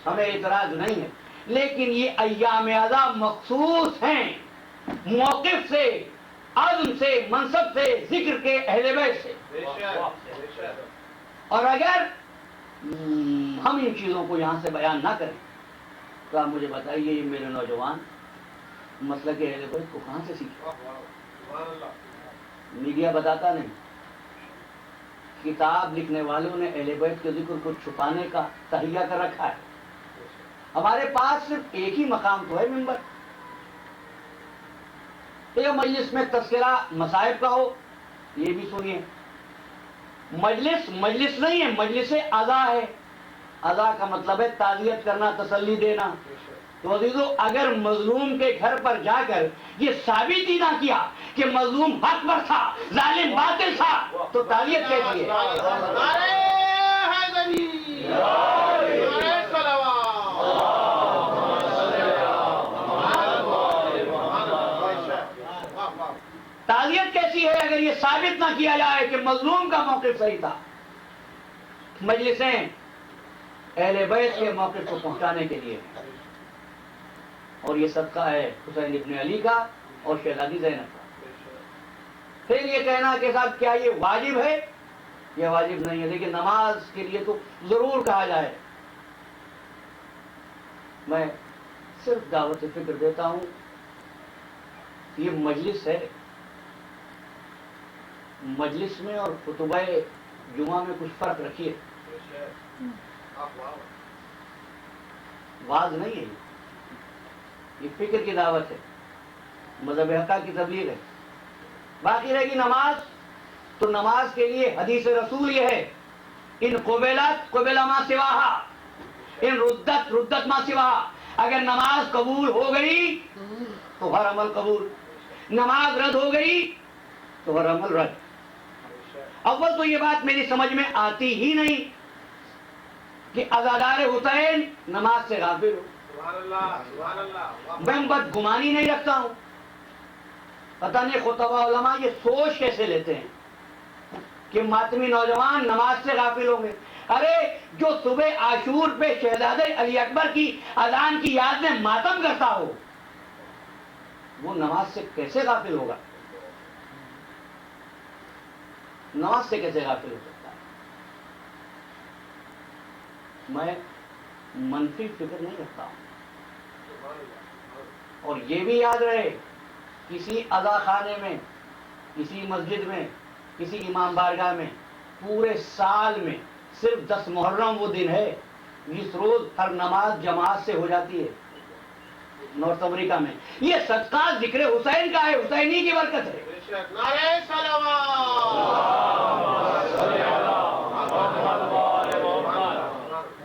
A: ہمیں اعتراض نہیں ہے، لیکن یہ ایام اعضا مخصوص ہیں موقف سے، عزم سے، منصب سے، ذکر کے اہل بیت سے۔ اور اگر ہم ان چیزوں کو یہاں سے بیان نہ کریں تو آپ مجھے بتائیے یہ میرے نوجوان مسلک اہل بیت کو کہاں سے سیکھے؟ میڈیا بتاتا نہیں، کتاب لکھنے والوں نے اہل بیت کے ذکر کو چھپانے کا تہیہ کر رکھا ہے۔ ہمارے پاس صرف ایک ہی مقام تو ہے ممبر، ایک مجلس میں تذکرہ مصائب کا ہو، یہ بھی سنیے، مجلس نہیں ہے، مجلس عزا ہے، عزا کا مطلب ہے تعزیت کرنا، تسلی دینا۔ تو عزیزو اگر مظلوم کے گھر پر جا کر یہ ثابت ہی نہ کیا کہ مظلوم حق پر تھا، ظالم باطل تھا، تو تعزیت کیسی ہے؟ تعزیت کیسی ہے اگر یہ ثابت نہ کیا جائے کہ مظلوم کا موقف صحیح تھا؟ مجلسیں اہل بیت کے موقف کو پہنچانے کے لیے، اور یہ صدقہ ہے حسین ابن علی کا اور شہزادی زینب کا۔ پھر یہ کہنا کہ صاحب کیا یہ واجب ہے؟ یہ واجب نہیں ہے، لیکن نماز کے لیے تو ضرور کہا جائے۔ میں صرف دعوت فکر دیتا ہوں، یہ مجلس ہے، مجلس میں اور خطبہ جمعہ میں کچھ فرق رکھیے، واز نہیں ہے، یہ فکر کی دعوت ہے، مذہب حقہ کی تبلیغ ہے۔ باقی رہے گی نماز، تو نماز کے لیے حدیث رسول یہ ہے، ان قبلت قبل ما سواہا، ان ردت ردت ما سواہا۔ اگر نماز قبول ہو گئی تو ہر عمل قبول، نماز رد ہو گئی تو ہر عمل رد۔ اول تو یہ بات میری سمجھ میں آتی ہی نہیں کہ عزادار حسین نماز سے غافل ہو۔ میں بدگمانی نہیں رکھتا ہوں، پتہ نہیں خطبہ علماء یہ سوچ کیسے لیتے ہیں کہ ماتمی نوجوان نماز سے غافل ہوں گے۔ ارے جو صبح عاشور پہ شہزادے علی اکبر کی اذان کی یاد میں ماتم کرتا ہو وہ نماز سے کیسے غافل ہوگا؟ نماز سے کیسے غافل ہو سکتا ہے؟ میں منفی فکر نہیں رکھتا ہوں، اور یہ بھی یاد رہے کسی اذا خانے میں، کسی مسجد میں، کسی امام بارگاہ میں پورے سال میں صرف 10 محرم وہ دن ہے جس روز ہر نماز جماعت سے ہو جاتی ہے۔ نارتھ امریکہ میں یہ صدقہ ذکر حسین کا ہے، حسینی کی برکت ہے۔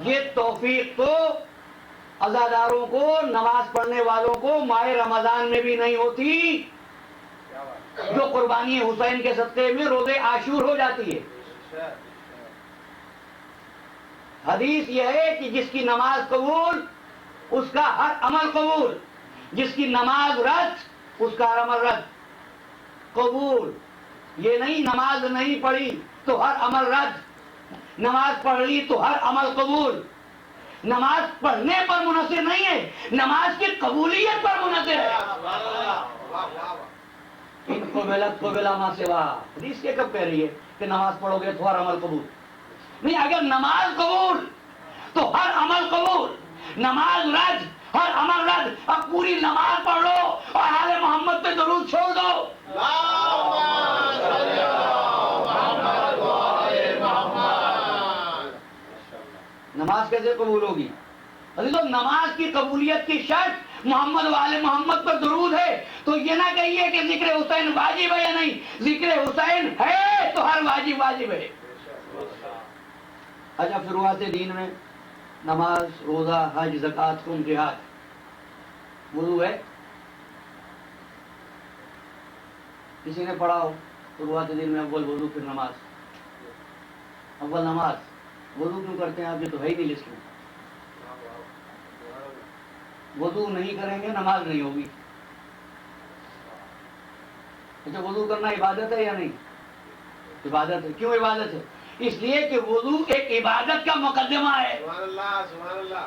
A: یہ توفیق تو عزاداروں کو، نماز پڑھنے والوں کو ماہ رمضان میں بھی نہیں ہوتی جو قربانی حسین کے صدقے میں روز عاشور ہو جاتی ہے۔ حدیث یہ ہے کہ جس کی نماز قبول اس کا ہر عمل قبول، جس کی نماز رد اس کا ہر عمل رد۔ قبول یہ نہیں نماز نہیں پڑھی تو ہر عمل رد، نماز پڑھ لی تو ہر عمل قبول۔ نماز پڑھنے پر منحصر نہیں ہے، نماز کی قبولیت پر منحصر ہے۔ ان قبل ما سوا، حدیث کے کب کہہ رہی ہے کہ نماز پڑھو گے تو ہر عمل قبول؟ نہیں، اگر نماز قبول تو ہر عمل قبول، نماز رد ہر عمل رد۔ اب پوری نماز پڑھ لو اور آل محمد پہ درود چھوڑ دو، نماز کیسے قبول ہوگی؟ عزیزو، نماز کی قبولیت کی شرط محمد و آل محمد پر درود ہے۔ تو یہ نہ کہیے کہ ذکر حسین واجب ہے یا نہیں، ذکر حسین ہے تو ہر واجب واجب ہے۔ اچھا، فروعات دین میں نماز، روزہ، حج، زکوٰۃ، صوم، جہاد، وضو ہے؟ کسی نے پڑھا ہو فروعات دین میں اول وضو پھر نماز؟ اول نماز، وضو کیوں کرتے ہیں آپ؟ یہ تو ہے ہی نہیں لسٹ میں۔ وضو نہیں کریں گے نماز نہیں ہوگی۔ اچھا، وضو کرنا عبادت ہے یا نہیں؟ عبادت ہے۔ کیوں عبادت ہے؟ اس لیے کہ وضو ایک عبادت کا مقدمہ ہے۔
B: سبحان اللہ۔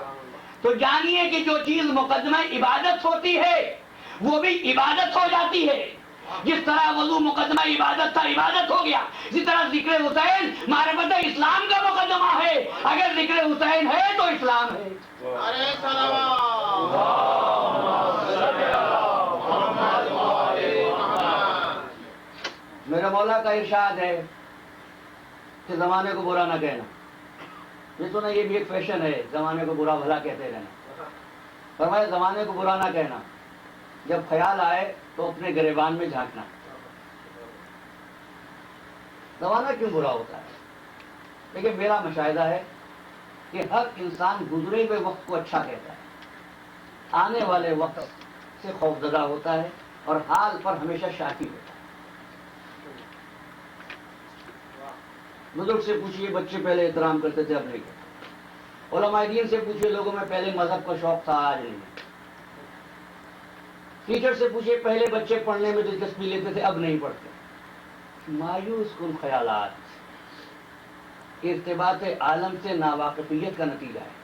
A: تو جانیے کہ جو چیز مقدمہ عبادت ہوتی ہے وہ بھی عبادت ہو جاتی ہے۔ جس طرح وضو مقدمہ عبادت تھا، عبادت ہو گیا، اسی طرح ذکر حسین معرفت اسلام کا مقدمہ ہے۔ اگر ذکر حسین ہے تو اسلام ہے۔
B: ارے صلوات۔
A: میرے مولا کا ارشاد ہے کہ زمانے کو برا نہ کہنا۔ یہ تو نا، یہ بھی ایک فیشن ہے، زمانے کو برا بھلا کہتے رہنا۔ فرمایا زمانے کو برا نہ کہنا، جب خیال آئے تو اپنے گریبان میں جھانکنا۔ زمانہ کیوں برا ہوتا ہے؟ لیکن میرا مشاہدہ ہے کہ ہر انسان گزرے ہوئے وقت کو اچھا کہتا ہے، آنے والے وقت سے خوفزدہ ہوتا ہے اور حال پر ہمیشہ شاکی ہوتا ہے۔ بزرگ سے پوچھئے، بچے پہلے احترام کرتے تھے، اب نہیں کرتے۔ علماء دین سے پوچھئے، لوگوں میں پہلے مذہب کا شوق تھا، آج نہیں۔ ٹیچر سے پوچھئے، پہلے بچے پڑھنے میں دلچسپی لیتے تھے، اب نہیں پڑھتے۔ مایوس کن خیالات ارتباط عالم سے ناواقفیت کا نتیجہ ہے۔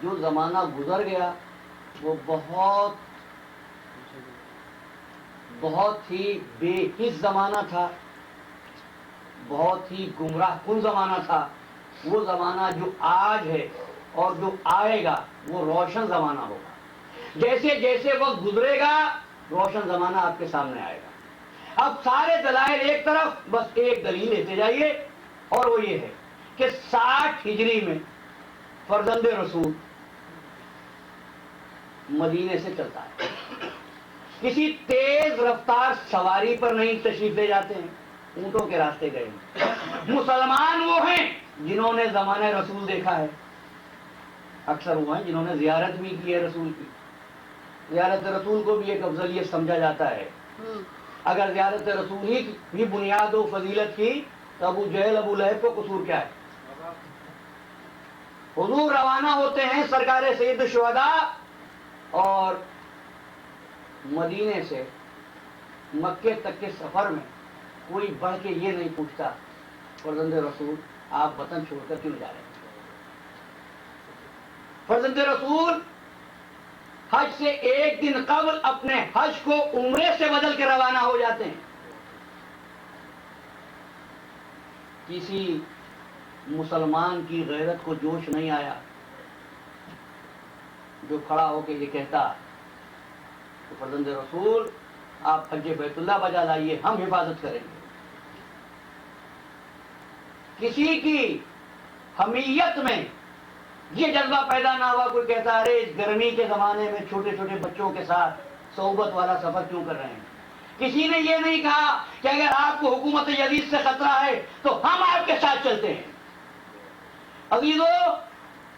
A: جو زمانہ گزر گیا وہ بہت ہی بے حس زمانہ تھا، بہت ہی گمراہ کن زمانہ تھا۔ وہ زمانہ جو آج ہے اور جو آئے گا وہ روشن زمانہ ہوگا۔ جیسے جیسے وقت گزرے گا روشن زمانہ آپ کے سامنے آئے گا۔ اب سارے دلائل ایک طرف، بس ایک دلیل لیتے جائیے، اور وہ یہ ہے کہ 60 ہجری میں فرزند رسول مدینے سے چلتا ہے۔ کسی تیز رفتار سواری پر نہیں تشریف لے جاتے ہیں، اونٹوں کے راستے گئے ہیں۔ مسلمان وہ ہیں جنہوں نے زمانہ رسول دیکھا ہے، اکثر وہ ہیں جنہوں نے زیارت بھی کی ہے رسول کی۔ زیارت رسول کو بھی ایک افضلیت سمجھا جاتا ہے۔ اگر زیارت رسول ہی بھی بنیاد و فضیلت کی تو ابو جہل، ابو لہب کو قصور کیا ہے؟ حضور روانہ ہوتے ہیں سرکار سید الشہداء، اور مدینے سے مکے تک کے سفر میں کوئی بڑھ کے یہ نہیں پوچھتا فرزند رسول آپ وطن چھوڑ کر کیوں جا رہے ہیں؟ فرزند رسول حج سے ایک دن قبل اپنے حج کو عمرے سے بدل کے روانہ ہو جاتے ہیں۔ کسی مسلمان کی غیرت کو جوش نہیں آیا جو کھڑا ہو کے یہ کہتا کہ فرزند رسول آپ حج بیت اللہ بجا لائیے، ہم حفاظت کریں گے۔ کسی کی حمیت میں یہ جذبہ پیدا نہ ہوا کوئی کہتا ارے اس گرمی کے زمانے میں چھوٹے چھوٹے بچوں کے ساتھ صحبت والا سفر کیوں کر رہے ہیں۔ کسی نے یہ نہیں کہا کہ اگر آپ کو حکومت یزید سے خطرہ ہے تو ہم آپ کے ساتھ چلتے ہیں۔ عزیزو،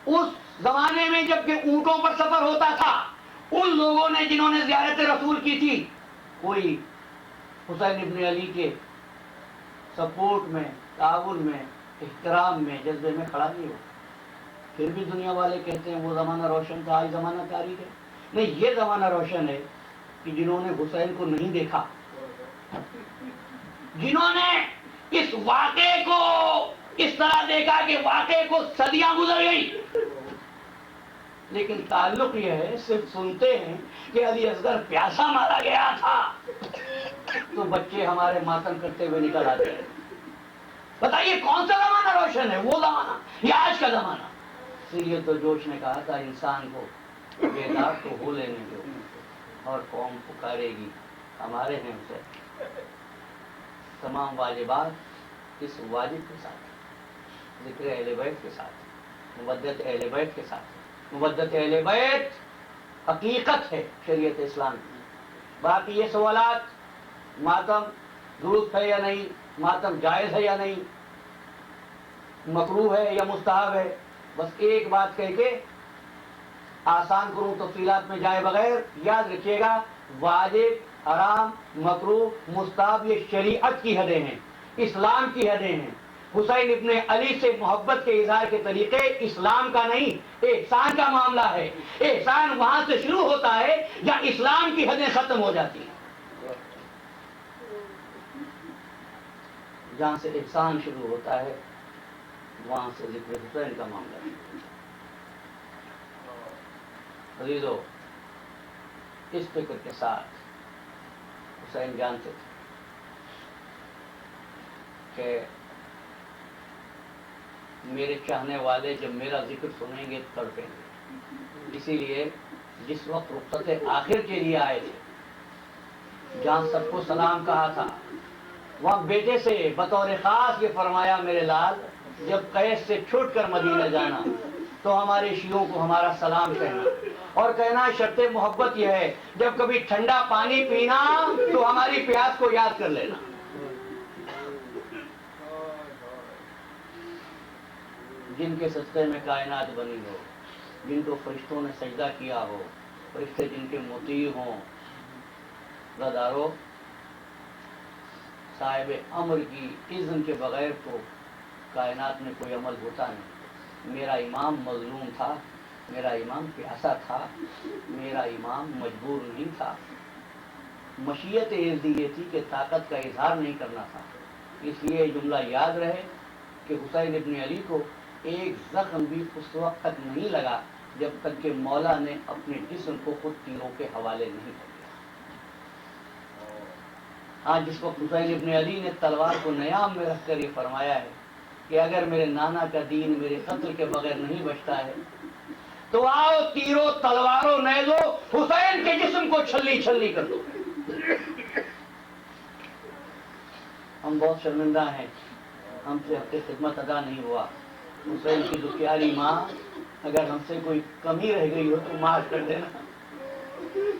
A: اس زمانے میں جب کہ اونٹوں پر سفر ہوتا تھا، ان لوگوں نے جنہوں نے زیارت رسول کی تھی، کوئی حسین ابن علی کے سپورٹ میں، تعاون میں، احترام میں، جذبے میں کھڑا نہیں ہو۔ پھر بھی دنیا والے کہتے ہیں وہ زمانہ روشن تھا، آج زمانہ تاریک ہے۔ نہیں، یہ زمانہ روشن ہے کہ جنہوں نے حسین کو نہیں دیکھا، جنہوں نے اس واقعے کو اس طرح دیکھا کہ واقعے کو صدیاں گزر گئی، لیکن تعلق یہ ہے صرف سنتے ہیں کہ علی اصغر پیاسا مارا گیا تھا تو بچے ہمارے ماتم کرتے ہوئے نکل آتے ہیں۔ بتائیے کون سا زمانہ روشن ہے، وہ زمانہ یا آج کا زمانہ؟ اس لیے تو جوش نے کہا تھا انسان کو بیدار تو ہو لینے دو، اور قوم پکارے گی ہمارے ہیں اسے۔ تمام واجبات اس واجب کے ساتھ، ذکر اہل بیت کے ساتھ، مودت اہل بیت کے ساتھ۔ مودت اہل بیت حقیقت ہے شریعت اسلام کی۔ باقی یہ سوالات ماتم درست ہے یا نہیں، ماتم جائز ہے یا نہیں، مکروہ ہے یا مستحب ہے، بس ایک بات کہہ کے آسان کروں تفصیلات میں جائے بغیر، یاد رکھیے گا واجب، حرام، مکروہ، مستحب یہ شریعت کی حدیں ہیں، اسلام کی حدیں ہیں۔ حسین ابن علی سے محبت کے اظہار کے طریقے اسلام کا نہیں، احسان کا معاملہ ہے۔ احسان وہاں سے شروع ہوتا ہے جہاں اسلام کی حدیں ختم ہو جاتی ہیں۔ جہاں سے احسان شروع ہوتا ہے وہاں سے ذکر حسین کا معاملہ ہے۔ عزیزو، اس فکر کے ساتھ حسین جانتے تھے کہ میرے چاہنے والے جب میرا ذکر سنیں گے تڑپیں گے، اسی لیے جس وقت رخصت آخر کے لیے آئے تھے، جہاں سب کو سلام کہا تھا، وہاں بیٹے سے بطور خاص یہ فرمایا میرے لال جب قیس سے چھوٹ کر مدینہ جانا تو ہمارے شیعوں کو ہمارا سلام کہنا، اور کہنا شرط محبت یہ ہے جب کبھی ٹھنڈا پانی پینا تو ہماری پیاس کو یاد کر لینا۔ جن کے صدقے میں کائنات بنی ہو، جن کو فرشتوں نے سجدہ کیا ہو، فرشتے جن کے مطیع ہوں، غدارو صاحب امر کی اذن کے بغیر تو کائنات میں کوئی عمل ہوتا نہیں۔ میرا امام مظلوم تھا، میرا امام پیاسا تھا، میرا امام مجبور نہیں تھا۔ مشیت عزی یہ تھی کہ طاقت کا اظہار نہیں کرنا تھا۔ اس لیے یہ جملہ یاد رہے کہ حسین ابن علی کو ایک زخم بھی اس وقت تک نہیں لگا جب تک کہ مولا نے اپنے جسم کو خود تیروں کے حوالے نہیں کر دیا۔ ہاں، جس وقت حسین ابن علی نے تلوار کو نیام میں رکھ کر یہ فرمایا ہے کہ اگر میرے نانا کا دین میرے قتل کے بغیر نہیں بچتا ہے تو آؤ تیروں تلواروں نیزو حسین کے جسم کو چھلی چھلی کر دو۔ ہم بہت شرمندہ ہیں، ہم سے حق خدمت ادا نہیں ہوا۔ حسین کی دکھیاری ماں، اگر ہم سے کوئی کمی رہ گئی ہو تو معاف کر دینا۔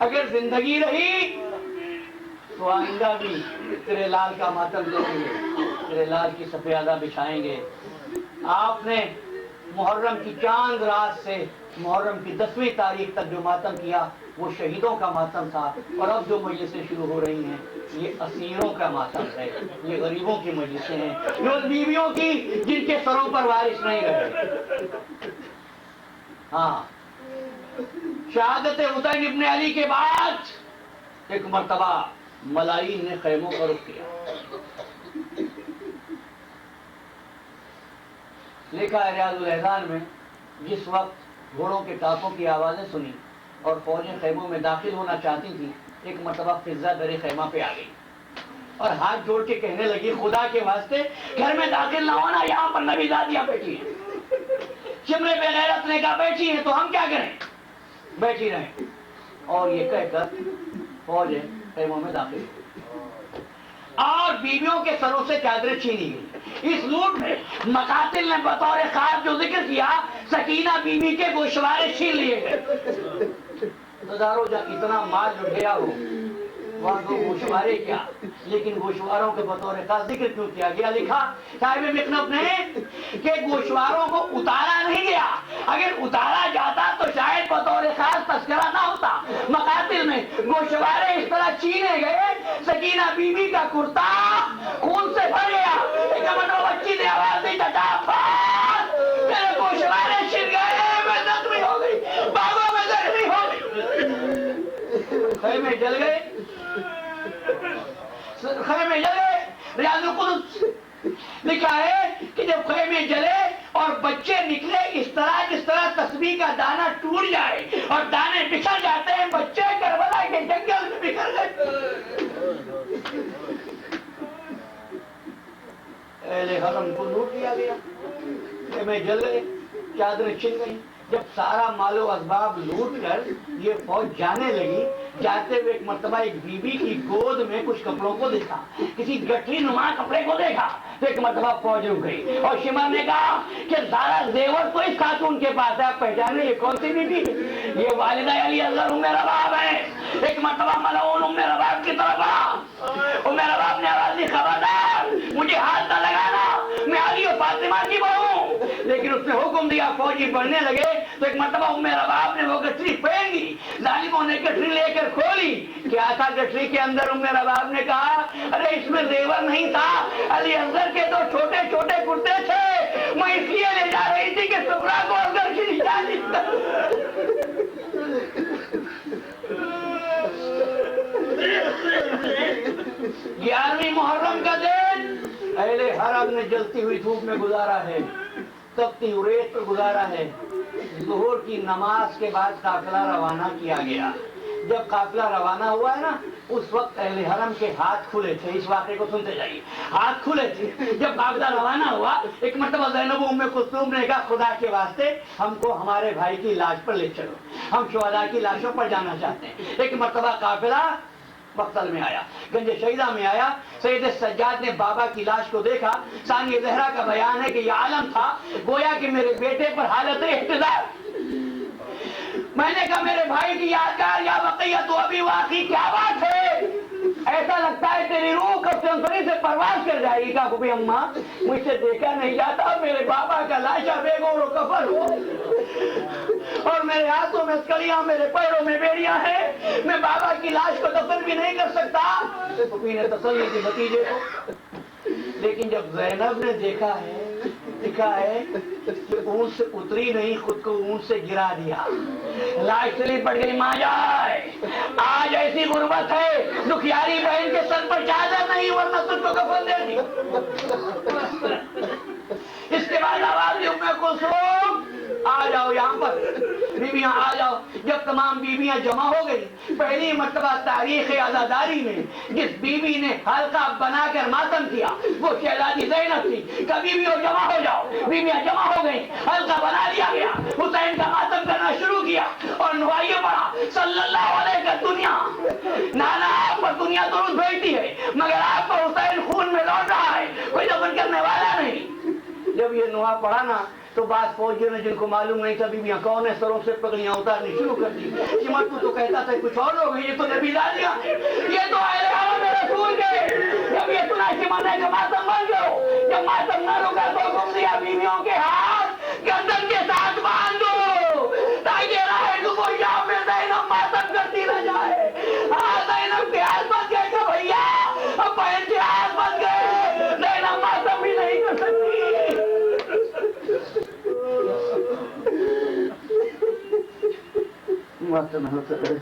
A: اگر زندگی رہی تو آئندہ بھی تیرے لال کا ماتم کریں گے، تیرے لال کی سفیدہ بچھائیں گے۔ آپ نے محرم کی چاند رات سے محرم کی 10ویں تاریخ تک جو ماتم کیا وہ شہیدوں کا ماتم تھا، اور اب جو مجلسیں شروع ہو رہی ہیں یہ اسیروں کا ماتم ہے، یہ غریبوں کی مجلسیں ہیں، جو بیویوں کی جن کے سروں پر وارث نہیں رہے۔ ہاں، شہادت حسین ابن علی کے بعد ایک مرتبہ ملائی نے خیموں کا رخ کیا۔ لکھا ہے ریاض الاحزان میں، جس وقت گھوڑوں کے ٹاپوں کی آوازیں سنی اور فوجیں خیموں میں داخل ہونا چاہتی تھیں، ایک مرتبہ فضا در خیمہ پہ آ گئی اور ہاتھ جوڑ کے کہنے لگی خدا کے واسطے گھر میں داخل نہ ہونا، یہاں پر نبی دادیاں بیٹھی ہیں۔ چمڑے پہ غیرت نے کہا بیٹھی ہیں تو ہم کیا کریں، بیٹھی رہیں، اور یہ کہہ کر فوجیں خیموں میں داخل ہوئی اور بیویوں کے سروں سے چادریں چھینی گئی۔ اس لوٹ میں مقاتل نے بطور خاص جو ذکر کیا، سکینہ بیوی کے گوشوارے چھین لیے گئے۔ دارو جب اتنا مال جو گیا ہو وہاں تو گوشوارے کیا، لیکن گوشواروں کے بطور خاص ذکر کیوں کیا گیا؟ لکھا صاحب مخنف نے کہ گوشواروں کو اتارا نہیں گیا، اگر اتارا جاتا تو شاید بطور خاص تذکرہ نہ ہوتا۔ مقاتل میں گوشوارے اس طرح چھینے گئے، سکینہ بیوی کا کرتا خون سے بھر گیا۔ ایک منو بچی نے آواز دی چچا عباس میرے گوشوارے چھن گئے، میں زخمی ہو گئی، باغوں میں زخمی ہو گئی۔ خیمے جل گئے، خیمے جل گئے۔ ریاض القدس لکھا ہے کہ جب خیمے جلے اور بچے نکلے اس طرح جس طرح تسبیح کا دانہ ٹوٹ جائے اور دانے بکھر جاتے ہیں، بچے کربلا کے جنگل میں بکھر گئے. اہل حرم کو لوٹ لیا گیا، خیمے جل گئے، چادریں چھن گئی. جب سارا مال و اسباب لوٹ کر یہ فوج جانے لگی، جاتے ہوئے ایک مرتبہ ایک بی بی کی گود میں کچھ کپڑوں کو دیکھا، کسی گٹھی نما کپڑے کو دیکھا تو ایک مرتبہ فوج رک گئی اور شمر نے کہا کہ سارا زیور تو اس خاتون کے پاس ہے، آپ پہچانے یہ کون سی بی بی؟ یہ والدہ علی اصغر ام رباب ہے. ایک مرتبہ ملعون ام رباب کی طرف آ، ام رباب نے آواز دی خبردار مجھے ہاتھ نہ لگانا، میں علی و فاطمہ کی بہو ہوں. لیکن اس نے حکم دیا، فوجی بڑھنے لگے تو ایک مرتبہ ام رباب نے وہ گٹھری پھینکی، ظالموں نے گٹھری لے کر کھولی. کیا تھا گٹھری کے اندر؟ ام رباب نے کہا ارے اس میں زیور نہیں تھا، علی اصغر کے تو چھوٹے چھوٹے کرتے تھے، میں اس لیے لے جا رہی تھی کہ سغرا کو اصغر کی نشانی. 11ویں محرم کا دن اہل حرم نے جلتی ہوئی دھوپ میں گزارا ہے، تپتی ریت پر گزارا ہے. ظہر کی نماز کے بعد قافلہ روانہ کیا گیا. جب قافلہ روانہ ہوا ہے نا، اس وقت اہل حرم کے ہاتھ کھلے تھے. اس واقعے کو سنتے جائیے، ہاتھ کھلے تھے. جب قافلہ روانہ ہوا ایک مرتبہ زینب ام کلثوم نے کہا خدا کے واسطے ہم کو ہمارے بھائی کی لاش پر لے چلو، ہم شہداء کی لاشوں پر جانا چاہتے ہیں. ایک مرتبہ قافلہ مقتل میں آیا، گنج شہیدہ میں آیا. سید سجاد نے بابا کی لاش کو دیکھا. ثانی زہرا کا بیان ہے کہ یہ عالم تھا گویا کہ میرے بیٹے پر حالت احتضار. میں نے کہا میرے بھائی کی یادگار یا بقیہ تو ابھی واقعی کیا بات ہے؟ ایسا لگتا ہے تیری روح کب سنسنی سے پرواز کر جائے گی. کہا کہ اماں مجھ سے دیکھا نہیں جاتا، میرے بابا کا لاشا بے گور و کفن ہو اور میرے ہاتھوں میں اسکلیاں، میرے پیروں میں بیڑیاں ہیں، میں بابا کی لاش کو دفن بھی نہیں کر سکتا. پھوپھی نے تسلی دی بھتیجے کو. لیکن جب زینب نے دیکھا ہے، لکھا ہے کہ اونٹ سے اتری نہیں، خود کو اونٹ سے گرا دیا، لاش چلی پڑ گئی. ماں جائے آج ایسی غربت ہے دکھیاری بہن کے سر پر چادر نہیں ورنہ تجھ کو کفن دے دی. اس کے بعد آواز دی ام کلثوم آ جاؤ یہاں پر، بیویاں آ جاؤ. جب تمام بیویاں جمع ہو گئی، پہلی مرتبہ تاریخ عزاداری میں جس بیوی نے حلقہ بنا کر ماتم کیا وہ شہزادی زینب تھی. کبھی بھی وہ جمع ہو جاؤ. بیویاں جمع ہو گئی، حلقہ بنا لیا گیا، حسین کا ماتم کرنا شروع کیا اور نوائیے پڑا صلی اللہ علیہ کا دنیا. نانا آپ پر دنیا درود بھیجتی ہے مگر آپ پر حسین خون میں لوٹ رہا ہے، کوئی دفن کرنے والا نہیں. جب یہ نوحہ پڑھا نا تو بعض فوجیوں نے جن کو معلوم نہیں تھا بیویاں کون ہے سروں سے پگڑیاں اتارنی شروع کر دی. سمت تو کہتا تھا کچھ اور لوگ ہیں، یہ تو نبی دادیاں ہیں، یہ تو اہل حرم رسول کے. جب یہ سنا سمت نے کہ ماتم بن جاؤ، جب ماتم نہ رکا تو حکم دیا بیویوں کے ہاتھ گردن کے ساتھ باندھ دو تاکہ راہ کو یہاں میں زینب ماتم کرتی نہ جائے. ہاں زینب کے ہاتھ بچ گئے کہ بھیا اب بہن کے ہاتھ بچ گئے، زینب ماتم بھی نہیں کر سکتی. ماتم ہوتا ہے.